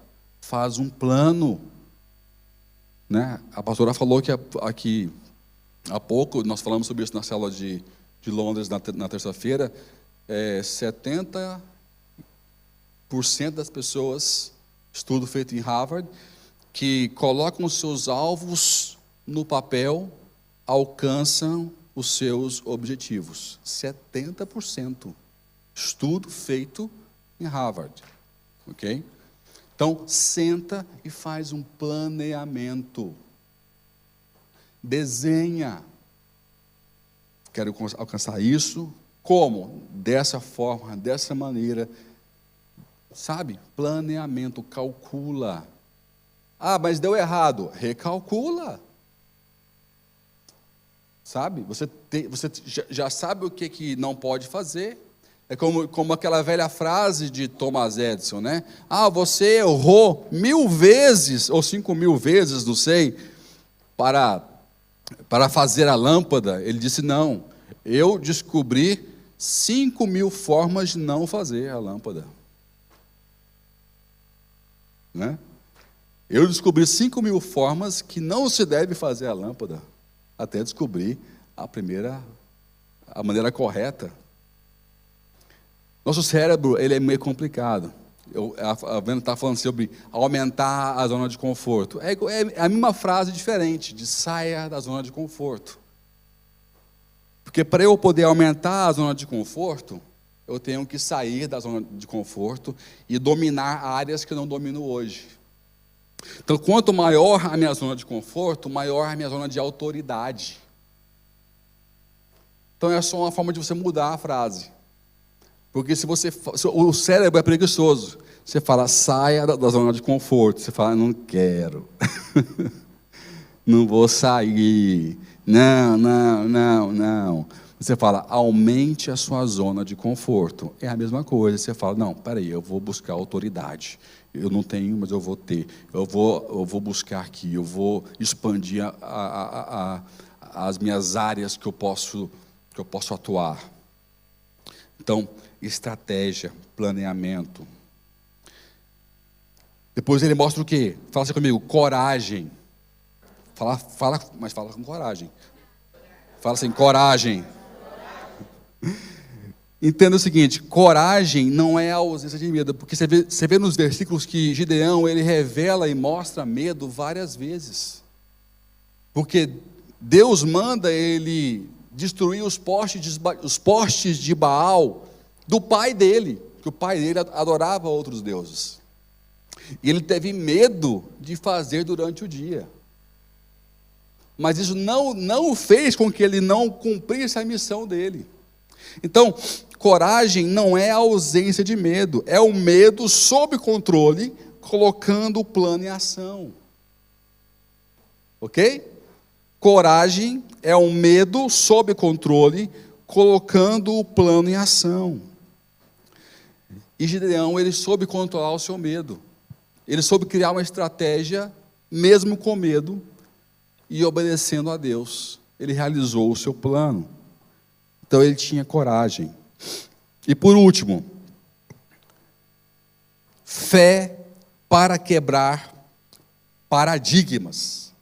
faz um plano. Né? A pastora falou que aqui há pouco, nós falamos sobre isso na célula de Londres na terça-feira, 70% das pessoas, estudo feito em Harvard, que colocam os seus alvos no papel, alcançam os seus objetivos. 70%. Estudo feito em Harvard. Ok? Então, senta e faz um planeamento. Desenha. Quero alcançar isso. Como? Dessa forma, dessa maneira. Sabe? Planeamento, calcula. Ah, mas deu errado. Recalcula. Sabe? Você já sabe o que não pode fazer. É como aquela velha frase de Thomas Edison, né? Ah, você errou 1000 vezes, ou 5000 vezes, não sei, para fazer a lâmpada. Ele disse, não, eu descobri 5000 formas de não fazer a lâmpada. Né? Eu descobri 5000 formas que não se deve fazer a lâmpada, até descobrir a maneira correta. Nosso cérebro, ele é meio complicado. A Vânia está falando sobre aumentar a zona de conforto. É a mesma frase diferente, de saia da zona de conforto. Porque para eu poder aumentar a zona de conforto, eu tenho que sair da zona de conforto e dominar áreas que eu não domino hoje. Então, quanto maior a minha zona de conforto, maior a minha zona de autoridade. Então, é só uma forma de você mudar a frase. Porque o cérebro é preguiçoso. Você fala, saia da zona de conforto. Você fala, não quero. Não vou sair. Não. Você fala, aumente a sua zona de conforto. É a mesma coisa. Você fala, não, peraí, eu vou buscar autoridade. Eu não tenho, mas eu vou ter. Eu vou buscar aqui. Eu vou expandir as minhas áreas que eu posso atuar. Então, estratégia, planeamento. Depois ele mostra o quê? Fala assim comigo, coragem. Mas fala com coragem. Fala assim, coragem. Entenda o seguinte, coragem não é a ausência de medo, porque você vê nos versículos que Gideão, ele revela e mostra medo várias vezes. Porque Deus manda ele destruir os postes de Baal do pai dele, que o pai dele adorava outros deuses. E ele teve medo de fazer durante o dia. Mas isso não fez com que ele não cumprisse a missão dele. Então, coragem não é a ausência de medo, é o medo sob controle, colocando o plano em ação. Ok? Coragem é um medo sob controle, colocando o plano em ação. E Gideão, ele soube controlar o seu medo. Ele soube criar uma estratégia, mesmo com medo, e obedecendo a Deus. Ele realizou o seu plano. Então, ele tinha coragem. E por último, fé para quebrar paradigmas.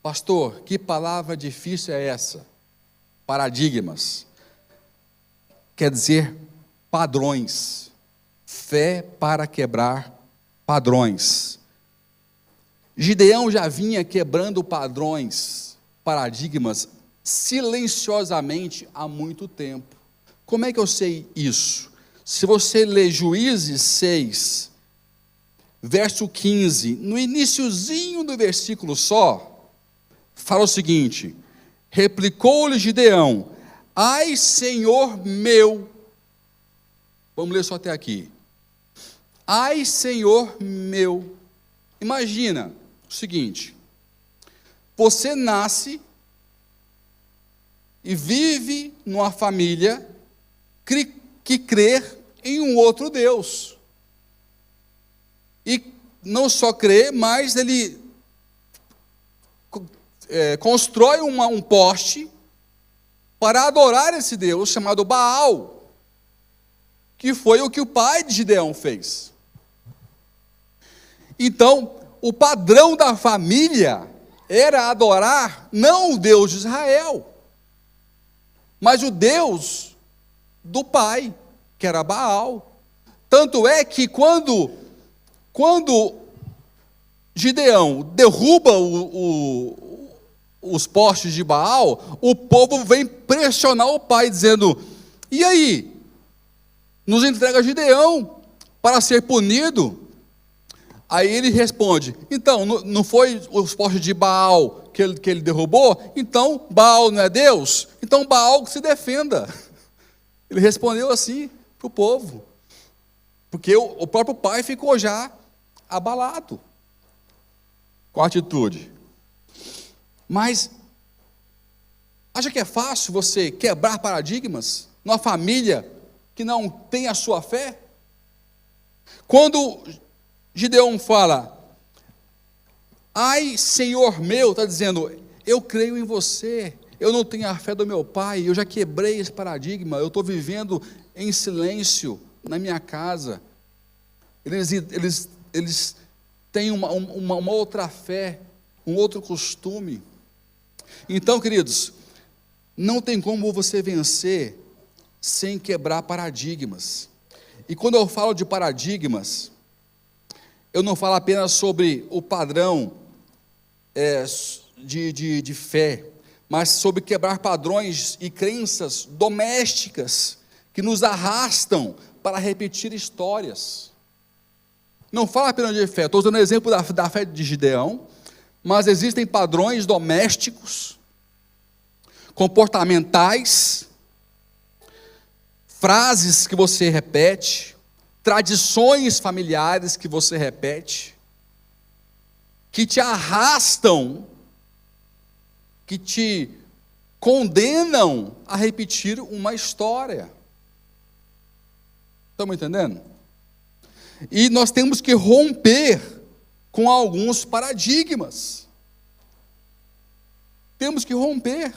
Pastor, que palavra difícil é essa? Paradigmas. Quer dizer, padrões. Fé para quebrar padrões. Gideão já vinha quebrando padrões, paradigmas, silenciosamente há muito tempo. Como é que eu sei isso? Se você ler Juízes 6, verso 15, no iniciozinho do versículo só, fala o seguinte: replicou-lhe Gideão, ai Senhor meu, vamos ler só até aqui, ai Senhor meu, imagina o seguinte, você nasce e vive numa família que crê em um outro Deus, e não só crê, mas ele constrói um poste para adorar esse Deus chamado Baal, que foi o que o pai de Gideão fez. Então, o padrão da família era adorar não o Deus de Israel, mas o Deus do pai, que era Baal. Tanto é que quando Gideão derruba os postes de Baal, o povo vem pressionar o pai, dizendo: e aí, nos entrega Gideão para ser punido? Aí ele responde: então, não foi os postes de Baal que ele derrubou? Então Baal não é Deus? Então Baal que se defenda. Ele respondeu assim para o povo, porque o próprio pai ficou já abalado com a atitude. Mas acha que é fácil você quebrar paradigmas numa família que não tem a sua fé? Quando Gideão fala: ai, Senhor meu, está dizendo: eu creio em você, eu não tenho a fé do meu pai, eu já quebrei esse paradigma, eu estou vivendo em silêncio na minha casa. Eles têm uma outra fé, um outro costume. Então, queridos, não tem como você vencer sem quebrar paradigmas. E quando eu falo de paradigmas, eu não falo apenas sobre o padrão de fé, mas sobre quebrar padrões e crenças domésticas que nos arrastam para repetir histórias. Não falo apenas de fé, estou usando o exemplo da fé de Gideão, mas existem padrões domésticos, comportamentais, frases que você repete, tradições familiares que você repete, que te arrastam, que te condenam a repetir uma história. Estão me entendendo? E nós temos que romper com alguns paradigmas. Temos que romper.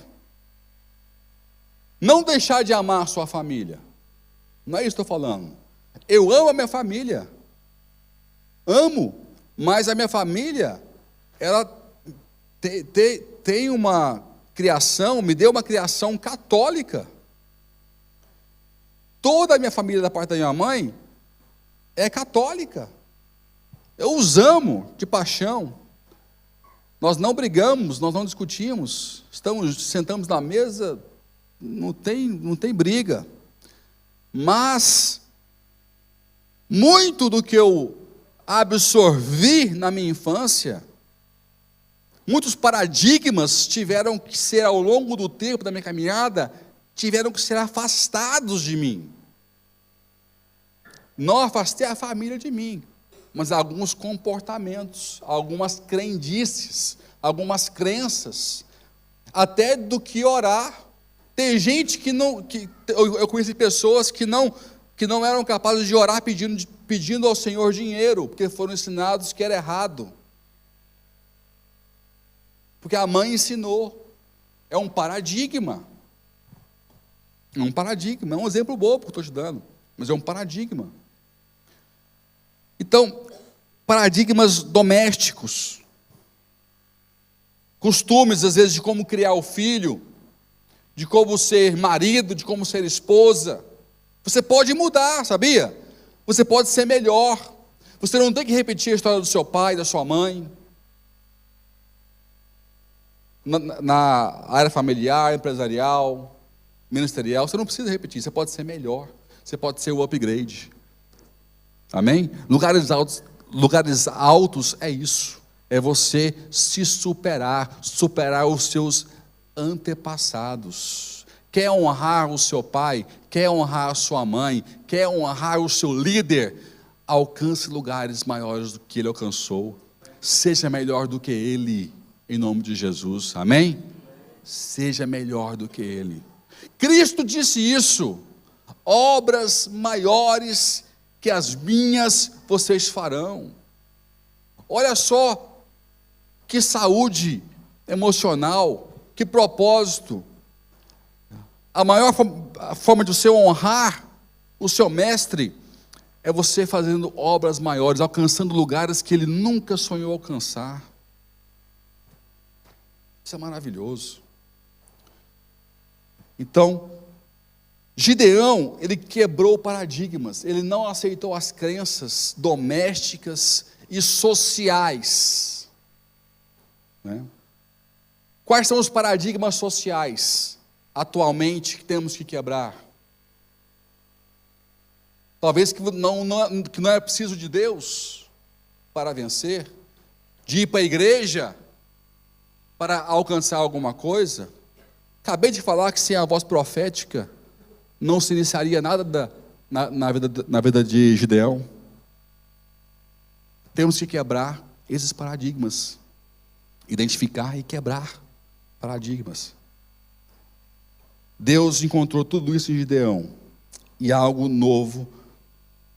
Não deixar de amar a sua família. Não é isso que estou falando. Eu amo a minha família. Amo, mas a minha família, ela tem uma criação, me deu uma criação católica. Toda a minha família da parte da minha mãe é católica. Eu os amo de paixão. Nós não brigamos, nós não discutimos. Sentamos na mesa, não tem briga. Mas muito do que eu absorvi na minha infância, muitos paradigmas tiveram que ser, ao longo do tempo da minha caminhada, tiveram que ser afastados de mim. Não afastei a família de mim, mas alguns comportamentos, algumas crendices, algumas crenças, até do que orar. Tem gente eu conheci pessoas que não eram capazes de orar pedindo ao Senhor dinheiro, porque foram ensinados que era errado. Porque a mãe ensinou. É um paradigma. É um paradigma, é um exemplo bobo que eu estou te dando, mas é um paradigma. Então, paradigmas domésticos, costumes, às vezes, de como criar o filho, de como ser marido, de como ser esposa. Você pode mudar, sabia? Você pode ser melhor. Você não tem que repetir a história do seu pai, da sua mãe. Na área familiar, empresarial, ministerial, você não precisa repetir, você pode ser melhor. Você pode ser o upgrade. Amém? Lugares altos é isso. É você se superar os seus antepassados. Quer honrar o seu pai, quer honrar a sua mãe, quer honrar o seu líder, alcance lugares maiores do que ele alcançou. Seja melhor do que ele, em nome de Jesus. Amém? Seja melhor do que ele. Cristo disse isso: obras maiores que as minhas vocês farão. Olha só que saúde emocional, que propósito. A maior forma de você honrar o seu mestre é você fazendo obras maiores, alcançando lugares que ele nunca sonhou alcançar. Isso é maravilhoso. Então, Gideão, ele quebrou paradigmas, ele não aceitou as crenças domésticas e sociais, né? Quais são os paradigmas sociais atualmente que temos que quebrar? Talvez que não é preciso de Deus para vencer, de ir para a igreja para alcançar alguma coisa. Acabei de falar que sem a voz profética não se iniciaria nada na vida de Gideão. Temos que quebrar esses paradigmas, identificar e quebrar paradigmas. Deus encontrou tudo isso em Gideão e algo novo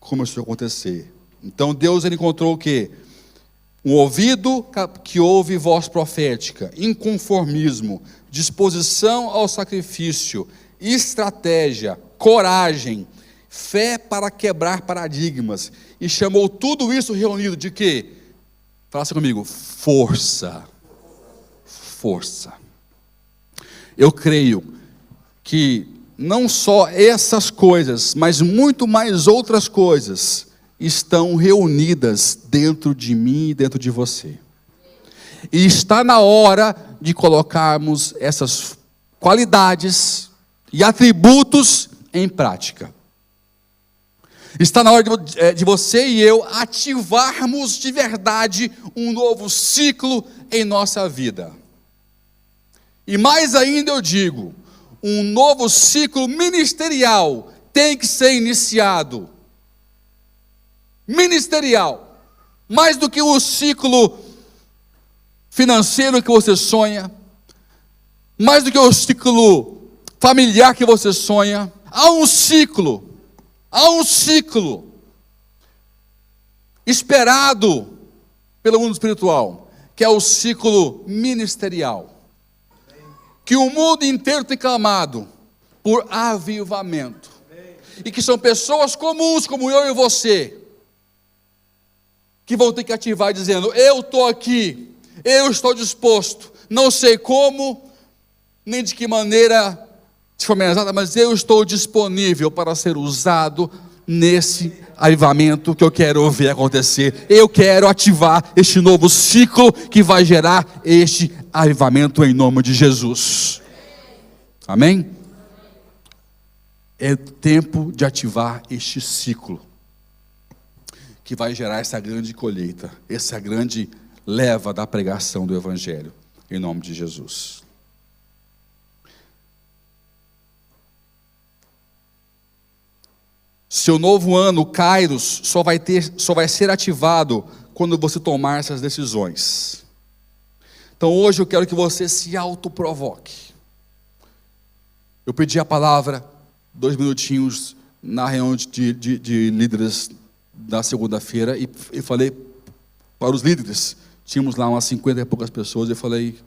começou a acontecer. Então Deus, ele encontrou o quê? Um ouvido que ouve voz profética, inconformismo, disposição ao sacrifício, estratégia, coragem, fé para quebrar paradigmas, e chamou tudo isso reunido de quê? Fala assim comigo: força. Força. Eu creio que não só essas coisas, mas muito mais outras coisas estão reunidas dentro de mim e dentro de você. E está na hora de colocarmos essas qualidades e atributos em prática. Está na hora de você e eu ativarmos de verdade um novo ciclo em nossa vida. E mais ainda eu digo, um novo ciclo ministerial tem que ser iniciado. Ministerial. Mais do que o ciclo financeiro que você sonha, mais do que o ciclo familiar que você sonha, há um ciclo esperado pelo mundo espiritual, que é o ciclo ministerial. Que o mundo inteiro tem clamado por avivamento. E que são pessoas comuns, como eu e você, que vão ter que ativar dizendo: eu estou aqui, eu estou disposto, não sei como, nem de que maneira, de forma exata, mas eu estou disponível para ser usado nesse avivamento que eu quero ver acontecer. Eu quero ativar este novo ciclo que vai gerar este avivamento em nome de Jesus. Amém? É tempo de ativar este ciclo que vai gerar essa grande colheita, essa grande leva da pregação do Evangelho, em nome de Jesus. Seu novo ano, Kairos, só vai ser ativado quando você tomar essas decisões. Então hoje eu quero que você se autoprovoque. Eu pedi a palavra 2 minutinhos na reunião de líderes da segunda-feira e falei para os líderes, tínhamos lá umas 50 e poucas pessoas, eu falei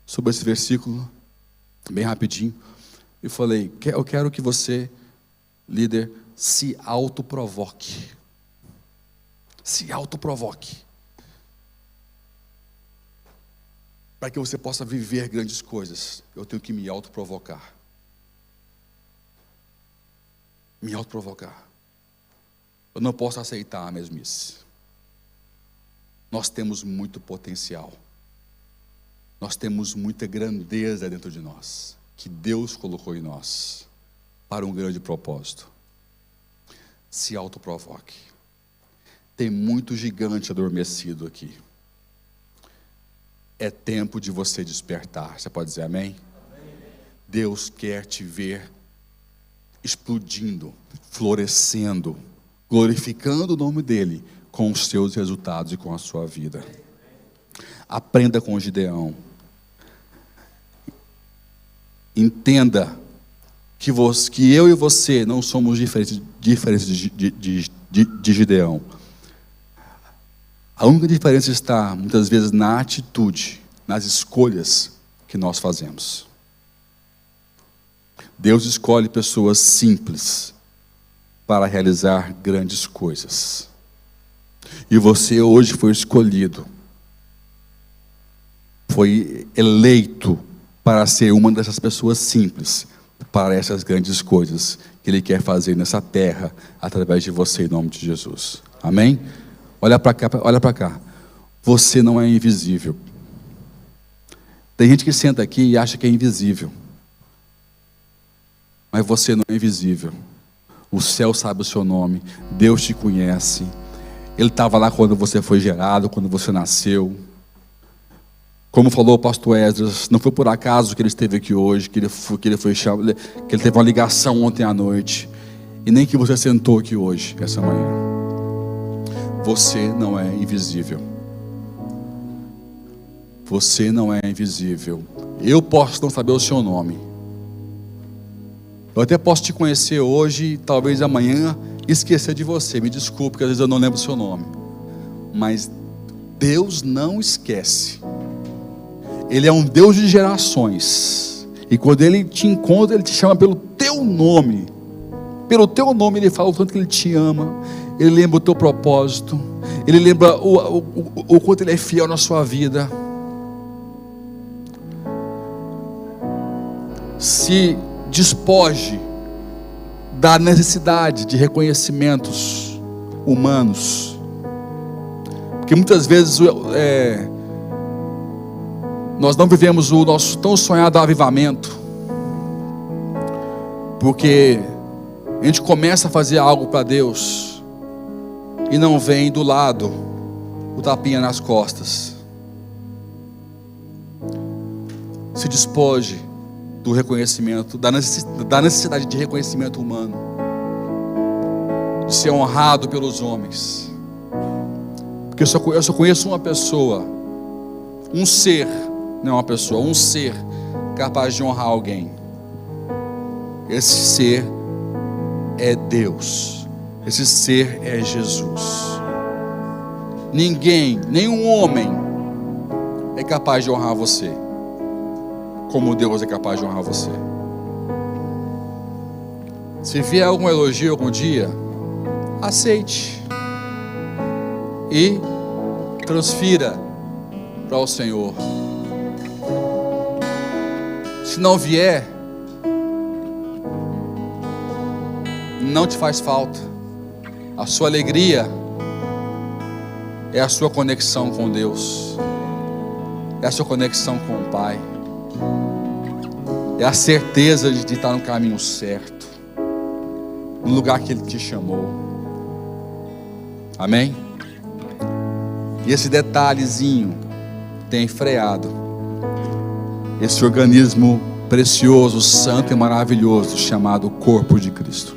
sobre esse versículo, bem rapidinho, e falei: eu quero que você, líder, se autoprovoque. Se autoprovoque. Para que você possa viver grandes coisas, eu tenho que me autoprovocar. Me autoprovocar. Eu não posso aceitar a mesmice. Nós temos muito potencial. Nós temos muita grandeza dentro de nós, que Deus colocou em nós, para um grande propósito. Se autoprovoque. Tem muito gigante adormecido aqui. É tempo de você despertar. Você pode dizer amém? Amém. Deus quer te ver explodindo, florescendo, glorificando o nome dEle com os seus resultados e com a sua vida. Aprenda com Gideão. Entenda que eu e você não somos diferentes de Gideão. A única diferença está, muitas vezes, na atitude, nas escolhas que nós fazemos. Deus escolhe pessoas simples, para realizar grandes coisas. E você hoje foi escolhido, foi eleito para ser uma dessas pessoas simples, para essas grandes coisas que Ele quer fazer nessa terra, através de você, em nome de Jesus. Amém? Olha para cá, olha para cá. Você não é invisível. Tem gente que senta aqui e acha que é invisível. Mas você não é invisível. O céu sabe o seu nome. Deus te conhece. Ele estava lá quando você foi gerado, quando você nasceu. Como falou o pastor Esdras, não foi por acaso que ele esteve aqui hoje, que ele teve uma ligação ontem à noite, e nem que você sentou aqui hoje, essa manhã. Você não é invisível. Você não é invisível. Eu posso não saber o seu nome. Eu até posso te conhecer hoje, talvez amanhã esquecer de você. Me desculpe, porque às vezes eu não lembro o seu nome. Mas Deus não esquece. Ele é um Deus de gerações. E quando Ele te encontra, Ele te chama pelo teu nome. Pelo teu nome Ele fala o quanto que Ele te ama. Ele lembra o teu propósito. Ele lembra o quanto Ele é fiel na sua vida. Se despoje da necessidade de reconhecimentos humanos. Porque muitas vezes nós não vivemos o nosso tão sonhado avivamento, porque a gente começa a fazer algo para Deus e não vem do lado o tapinha nas costas. Se despoje do reconhecimento, da necessidade de reconhecimento humano, de ser honrado pelos homens. Porque eu só conheço uma pessoa, um ser, não é uma pessoa, um ser capaz de honrar alguém. Esse ser é Deus. Esse ser é Jesus. Ninguém, nenhum homem é capaz de honrar você como Deus é capaz de honrar você. Se vier algum elogio algum dia, aceite e transfira para o Senhor. Se não vier, não te faz falta. A sua alegria é a sua conexão com Deus, é a sua conexão com o Pai, é a certeza de estar no caminho certo, no lugar que Ele te chamou. Amém? E esse detalhezinho tem freado esse organismo precioso, santo e maravilhoso chamado corpo de Cristo.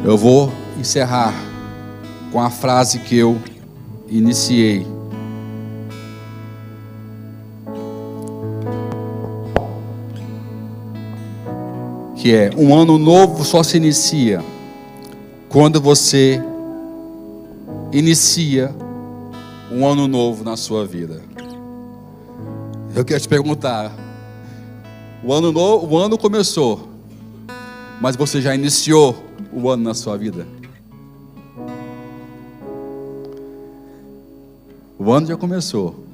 Eu vou encerrar com a frase que eu iniciei. Que é: um ano novo só se inicia quando você inicia um ano novo na sua vida. Eu quero te perguntar: o ano começou, mas você já iniciou o ano na sua vida? O ano já começou,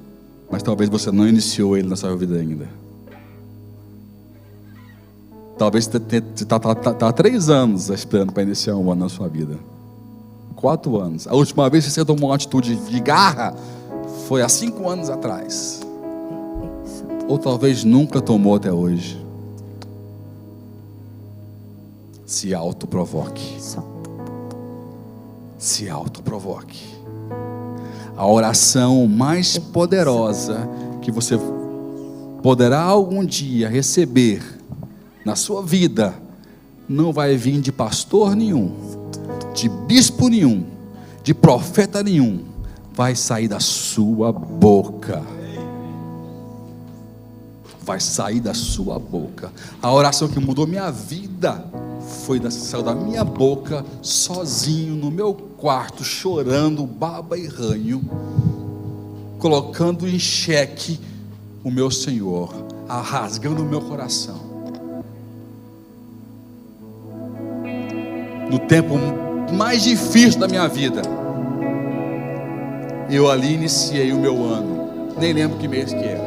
mas talvez você não iniciou ele na sua vida ainda. Talvez você está há 3 anos esperando para iniciar um ano na sua vida. 4 anos. A última vez que você tomou uma atitude de garra foi há 5 anos atrás. Ou talvez nunca tomou até hoje. Se autoprovoque. Se autoprovoque. A oração mais poderosa que você poderá algum dia receber na sua vida não vai vir de pastor nenhum, de bispo nenhum, de profeta nenhum. Vai sair da sua boca. Vai sair da sua boca. A oração que mudou minha vida saiu da minha boca, sozinho no meu quarto, chorando, baba e ranho, colocando em xeque o meu Senhor, rasgando o meu coração. no tempo mais difícil da minha vida, eu ali iniciei o meu ano. Nem lembro que mês que era.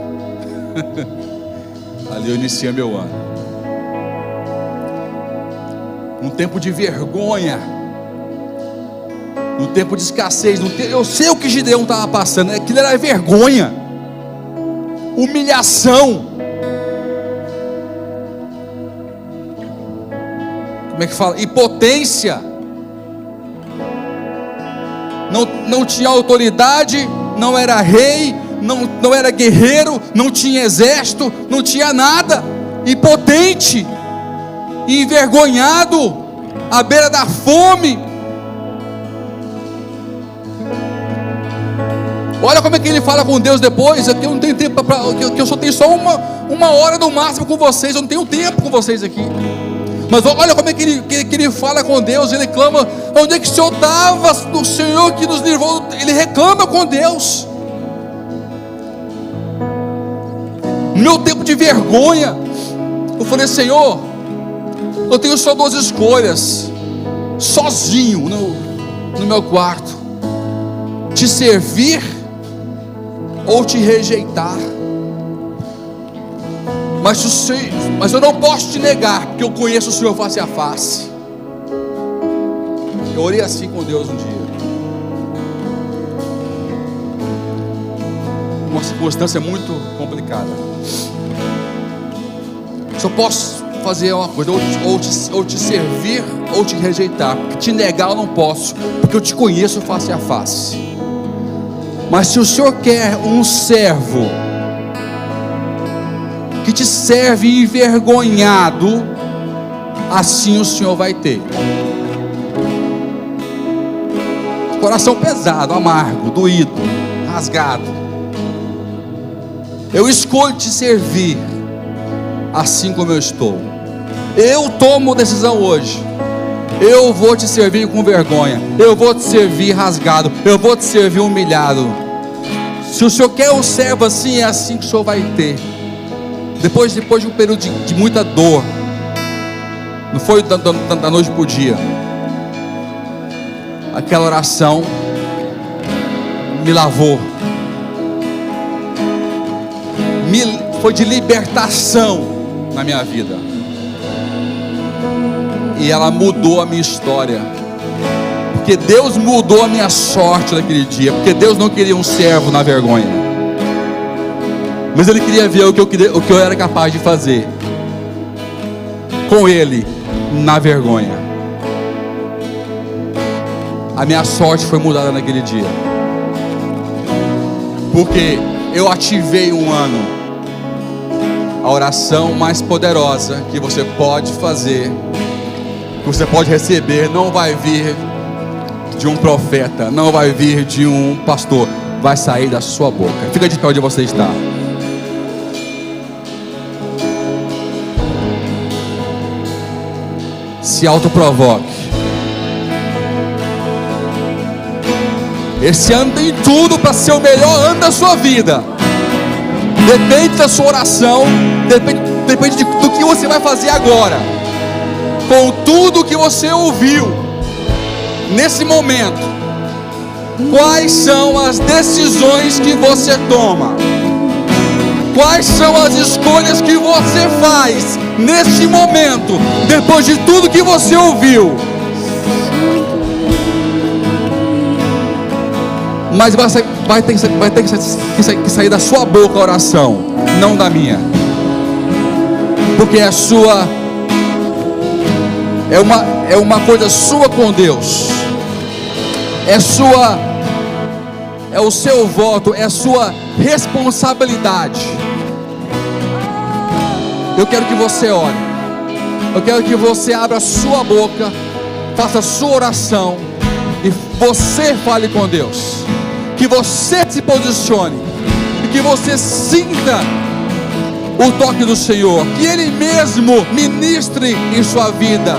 Ali eu iniciei meu ano. Um tempo de vergonha, um tempo de escassez. Eu sei o que Gideão estava passando. Aquilo era vergonha, humilhação. Como é que fala? Impotência. Não tinha autoridade, não era rei, não era guerreiro, não tinha exército, não tinha nada. Impotente, envergonhado, à beira da fome. Olha como é que ele fala com Deus depois. Aqui eu não tenho tempo que eu só tenho só uma hora no máximo com vocês. Eu não tenho tempo com vocês aqui. Mas olha como é que ele fala com Deus. Ele clama: onde é que o Senhor estava? O Senhor que nos livrou. Ele reclama com Deus. No meu tempo de vergonha, eu falei: Senhor, eu tenho só duas escolhas, sozinho no meu quarto: te servir ou te rejeitar. Mas eu não posso te negar, porque eu conheço o Senhor face a face. Eu orei assim com Deus um dia, uma circunstância muito complicada. Só posso fazer uma coisa: ou te servir ou te rejeitar. Porque te negar eu não posso, porque eu te conheço face a face. Mas se o Senhor quer um servo que te serve envergonhado, assim o Senhor vai ter. Coração pesado, amargo, doído, rasgado. Eu escolho te servir assim como eu estou. Eu tomo decisão hoje. Eu vou te servir com vergonha. Eu vou te servir rasgado. Eu vou te servir humilhado. Se o Senhor quer um servo assim, é assim que o Senhor vai ter. Depois de um período de muita dor. Não foi da noite para o dia. Aquela oração me lavou. Foi de libertação na minha vida. E ela mudou a minha história. Porque Deus mudou a minha sorte naquele dia. Porque Deus não queria um servo na vergonha, mas Ele queria ver o que eu era capaz de fazer com Ele na vergonha. A minha sorte foi mudada naquele dia, porque eu ativei um ano, a oração mais poderosa que você pode fazer, que você pode receber, não vai vir de um profeta, não vai vir de um pastor, vai sair da sua boca. Fica de pé onde você está. Se autoprovoque. Esse ano tem tudo para ser o melhor ano da sua vida. Depende da sua oração, depende do que você vai fazer agora, com tudo que você ouviu nesse momento. Quais são as decisões que você toma? Quais são as escolhas que você faz nesse momento, depois de tudo que você ouviu? Mas vai ter que sair da sua boca a oração, não da minha, porque a sua é uma coisa sua com Deus, é o seu voto, é a sua responsabilidade. Eu quero que você ore, eu quero que você abra a sua boca, faça a sua oração e você fale com Deus, que você se posicione e que você sinta o toque do Senhor, que Ele mesmo ministre em sua vida,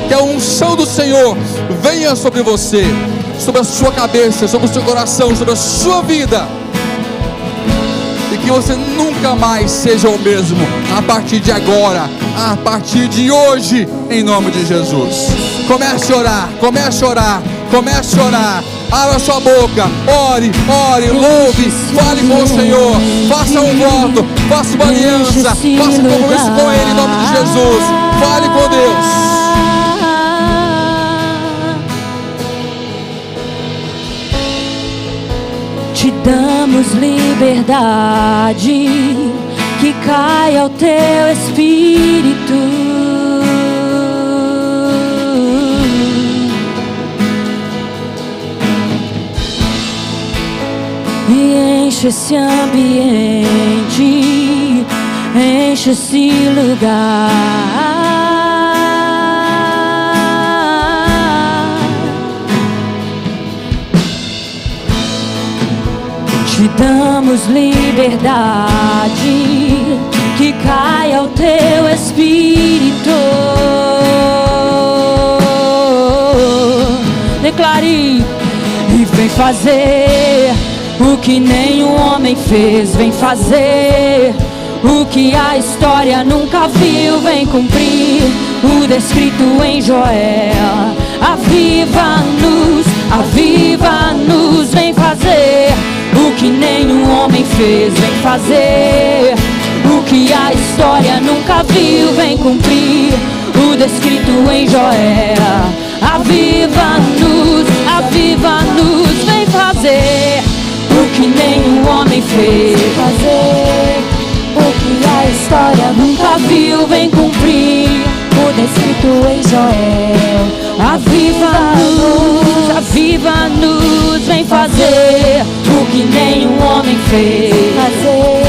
que a unção do Senhor venha sobre você, sobre a sua cabeça, sobre o seu coração, sobre a sua vida, e que você nunca mais seja o mesmo a partir de agora, a partir de hoje, em nome de Jesus. Comece a orar, comece a orar, comece a orar. Abra sua boca, ore, ore, louve, fale com o Senhor, faça um voto, faça uma aliança, faça um compromisso com Ele em nome de Jesus. Fale com Deus. Te damos liberdade, que caia o teu espírito. E enche esse ambiente, enche esse lugar. Te damos liberdade, que caia o teu espírito. Declare e vem fazer o que nenhum homem fez, vem fazer o que a história nunca viu, vem cumprir o descrito em Joel. Aviva-nos, aviva-nos, vem fazer o que nenhum homem fez, vem fazer o que a história nunca viu, vem cumprir o descrito em Joel. Aviva-nos, aviva-nos, vem fazer o que nenhum homem fez, fazer o que a história nunca viu, vem cumprir o descrito em Joel. Aviva-nos, aviva-nos, vem fazer o que nenhum homem fez, fazer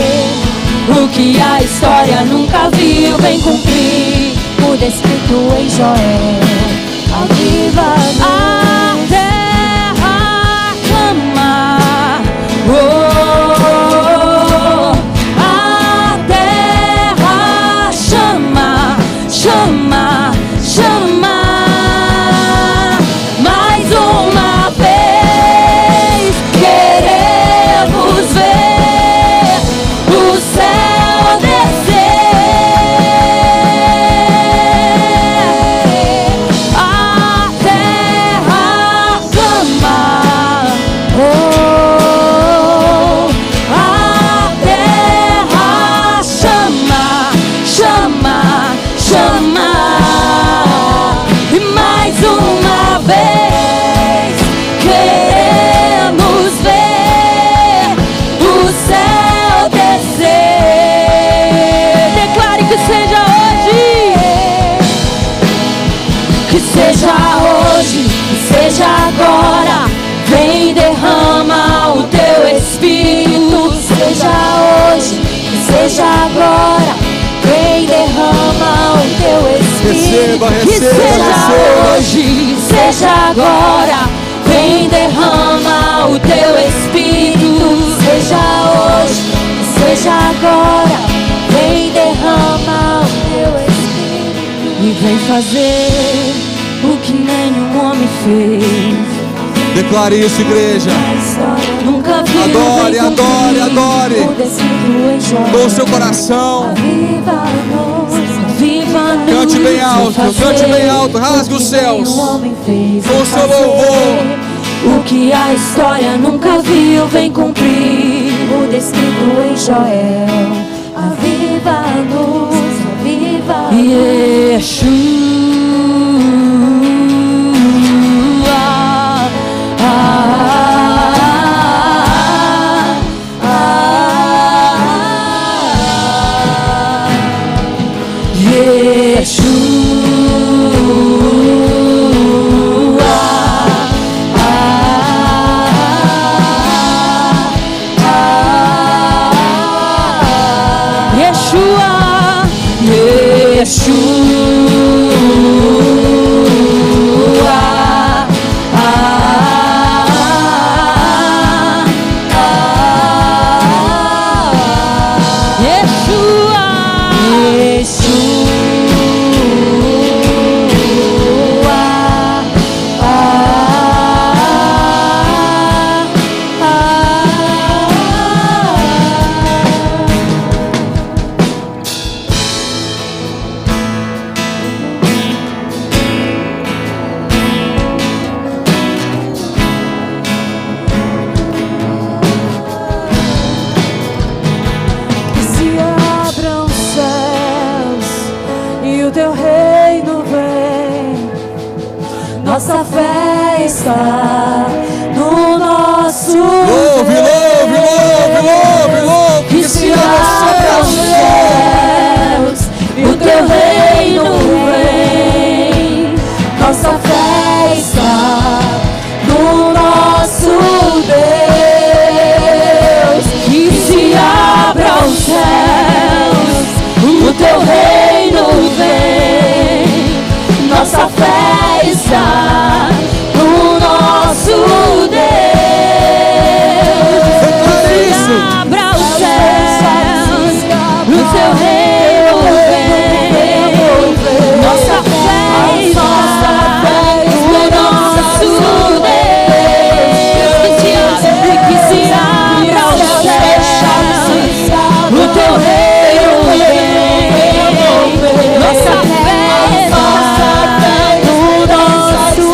o que a história nunca viu, vem cumprir o descrito em Joel. Aviva-nos. A terra chama, chama, chama. Mais uma vez queremos ver o céu descer. A terra clama. Seja hoje, que seja agora, vem derrama o teu espírito. Seja hoje, que seja agora, vem derrama o teu espírito. Que seja hoje, seja agora, vem derrama o teu espírito. Seja hoje, seja agora, vem derrama o teu espírito. E vem fazer o que nenhum homem fez. Declare isso, igreja. Nunca vi. Adore, adore, adore. Com o seu coração. Cante bem alto, cante bem alto. Rasgue os céus com o seu louvor. O que a história nunca viu, vem cumprir o descrito em Joel. Aviva-nos, aviva-nos. Yeshua. Yeshua, nossa fé está no nosso Louve, louve, louve, louve, louve. que se abra os céus e o teu reino vem. Nossa fé está no nosso Deus. Que se abra os céus, o teu reino vem. Nossa fé está no nosso Deus. Que se abra os céus, o teu reino vem. Nossa fé está no nosso Deus. Que se abra os céus, o teu reino vem. Nossa fé está no nosso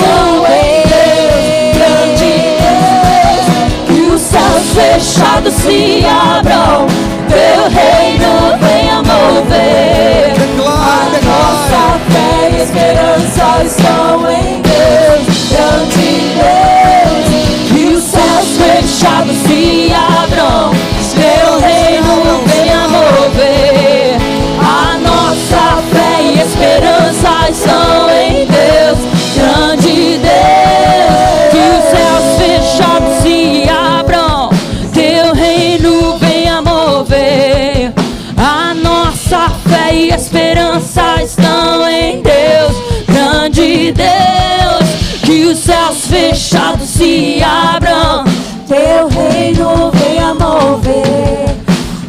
Deus. Grande Deus, que os céus fechados se abram, teu reino venha mover. A nossa fé e esperança estão em Deus. Grande Deus, que os céus fechados se abram, teu reino venha mover. A nossa fé e esperança estão em Deus. Grande Deus, que os céus fechados se abram, teu reino venha mover. A nossa fé e esperança estão em Deus. Grande Deus, que os céus fechados se abram, teu reino venha mover.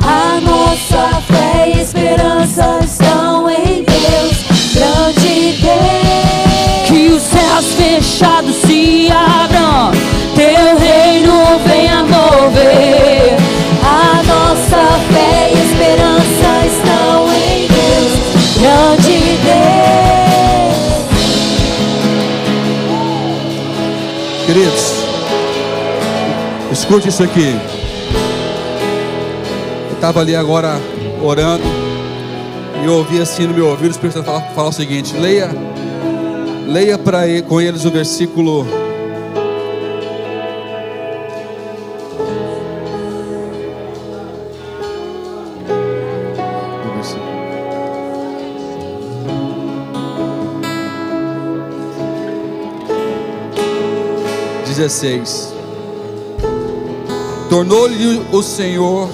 A nossa fé e esperança estão em Deus. Grande Deus, que os céus fechados se abram, teu reino venha mover. A nossa fé e esperança estão em Deus. Grande Deus. Queridos, escute isso aqui. Eu estava ali agora orando e eu ouvi assim no meu ouvido o Espírito Santo falar o seguinte: leia com eles o versículo 16. Tornou-lhe o Senhor,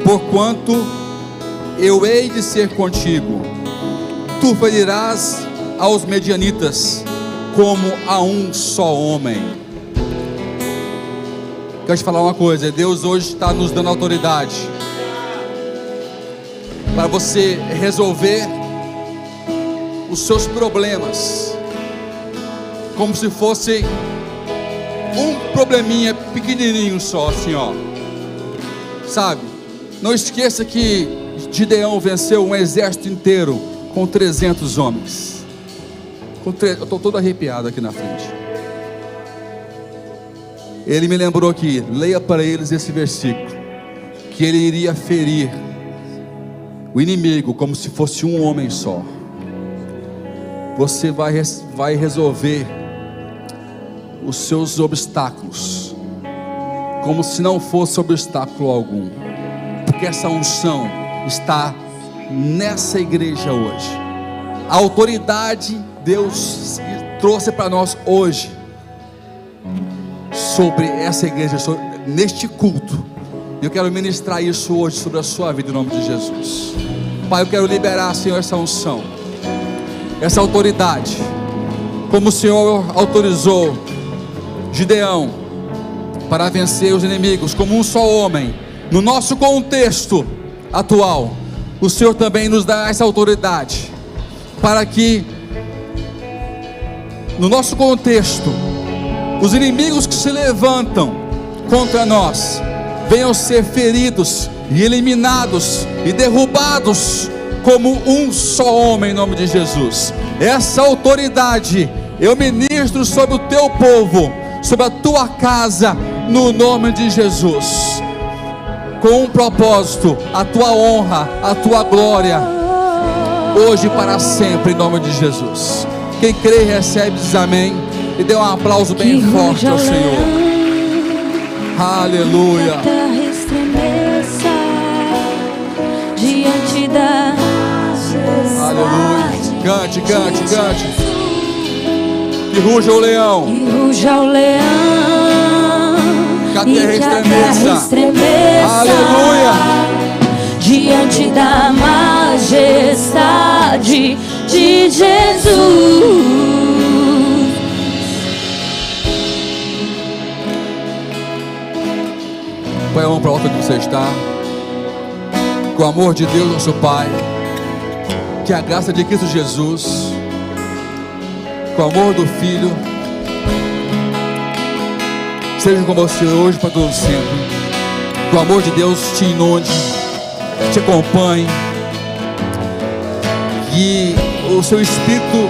porquanto eu hei de ser contigo, tu ferirás aos medianitas como a um só homem. Quero te falar uma coisa: Deus hoje está nos dando autoridade para você resolver os seus problemas, como se fosse um probleminha pequenininho só, assim, ó. Sabe? Não esqueça que Gideão venceu um exército inteiro com 300 homens. Eu estou todo arrepiado aqui na frente. Ele me lembrou aqui, leia para eles esse versículo, que ele iria ferir o inimigo como se fosse um homem só. Você vai resolver os seus obstáculos como se não fosse obstáculo algum, porque essa unção está nessa igreja hoje. A autoridade Deus trouxe para nós hoje sobre essa igreja, neste culto. Eu quero ministrar isso hoje sobre a sua vida, em nome de Jesus. Pai, eu quero liberar, Senhor, essa unção, essa autoridade, como o Senhor autorizou Gideão para vencer os inimigos como um só homem. No nosso contexto atual, o Senhor também nos dá essa autoridade para que no nosso contexto os inimigos que se levantam contra nós venham ser feridos e eliminados e derrubados como um só homem, em nome de Jesus. Essa autoridade eu ministro sobre o teu povo, sobre a tua casa, no nome de Jesus, com um propósito: a tua honra, a tua glória, hoje e para sempre, em nome de Jesus. Quem crê recebe, diz amém. E dê um aplauso bem forte ao Senhor. Aleluia. A terra estremeça diante da majestade. Aleluia. Cante, cante, cante. E ruja o leão. E ruja o leão. Que a terra estremeça. Aleluia. Diante da majestade de Jesus. Põe a mão para a alta onde você está. Com o amor de Deus, nosso Pai, que a graça de Cristo Jesus, com o amor do Filho, seja com você hoje para todo sempre. Que o amor de Deus te inunde, te acompanhe, que o seu Espírito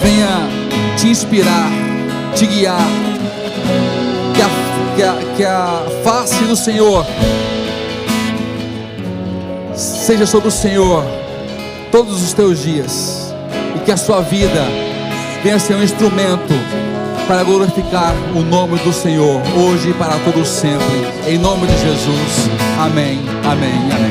venha te inspirar, te guiar, que a face do Senhor seja sobre o Senhor todos os teus dias, e que a sua vida venha ser um instrumento para glorificar o nome do Senhor, hoje e para todos sempre, em nome de Jesus, amém, amém, amém.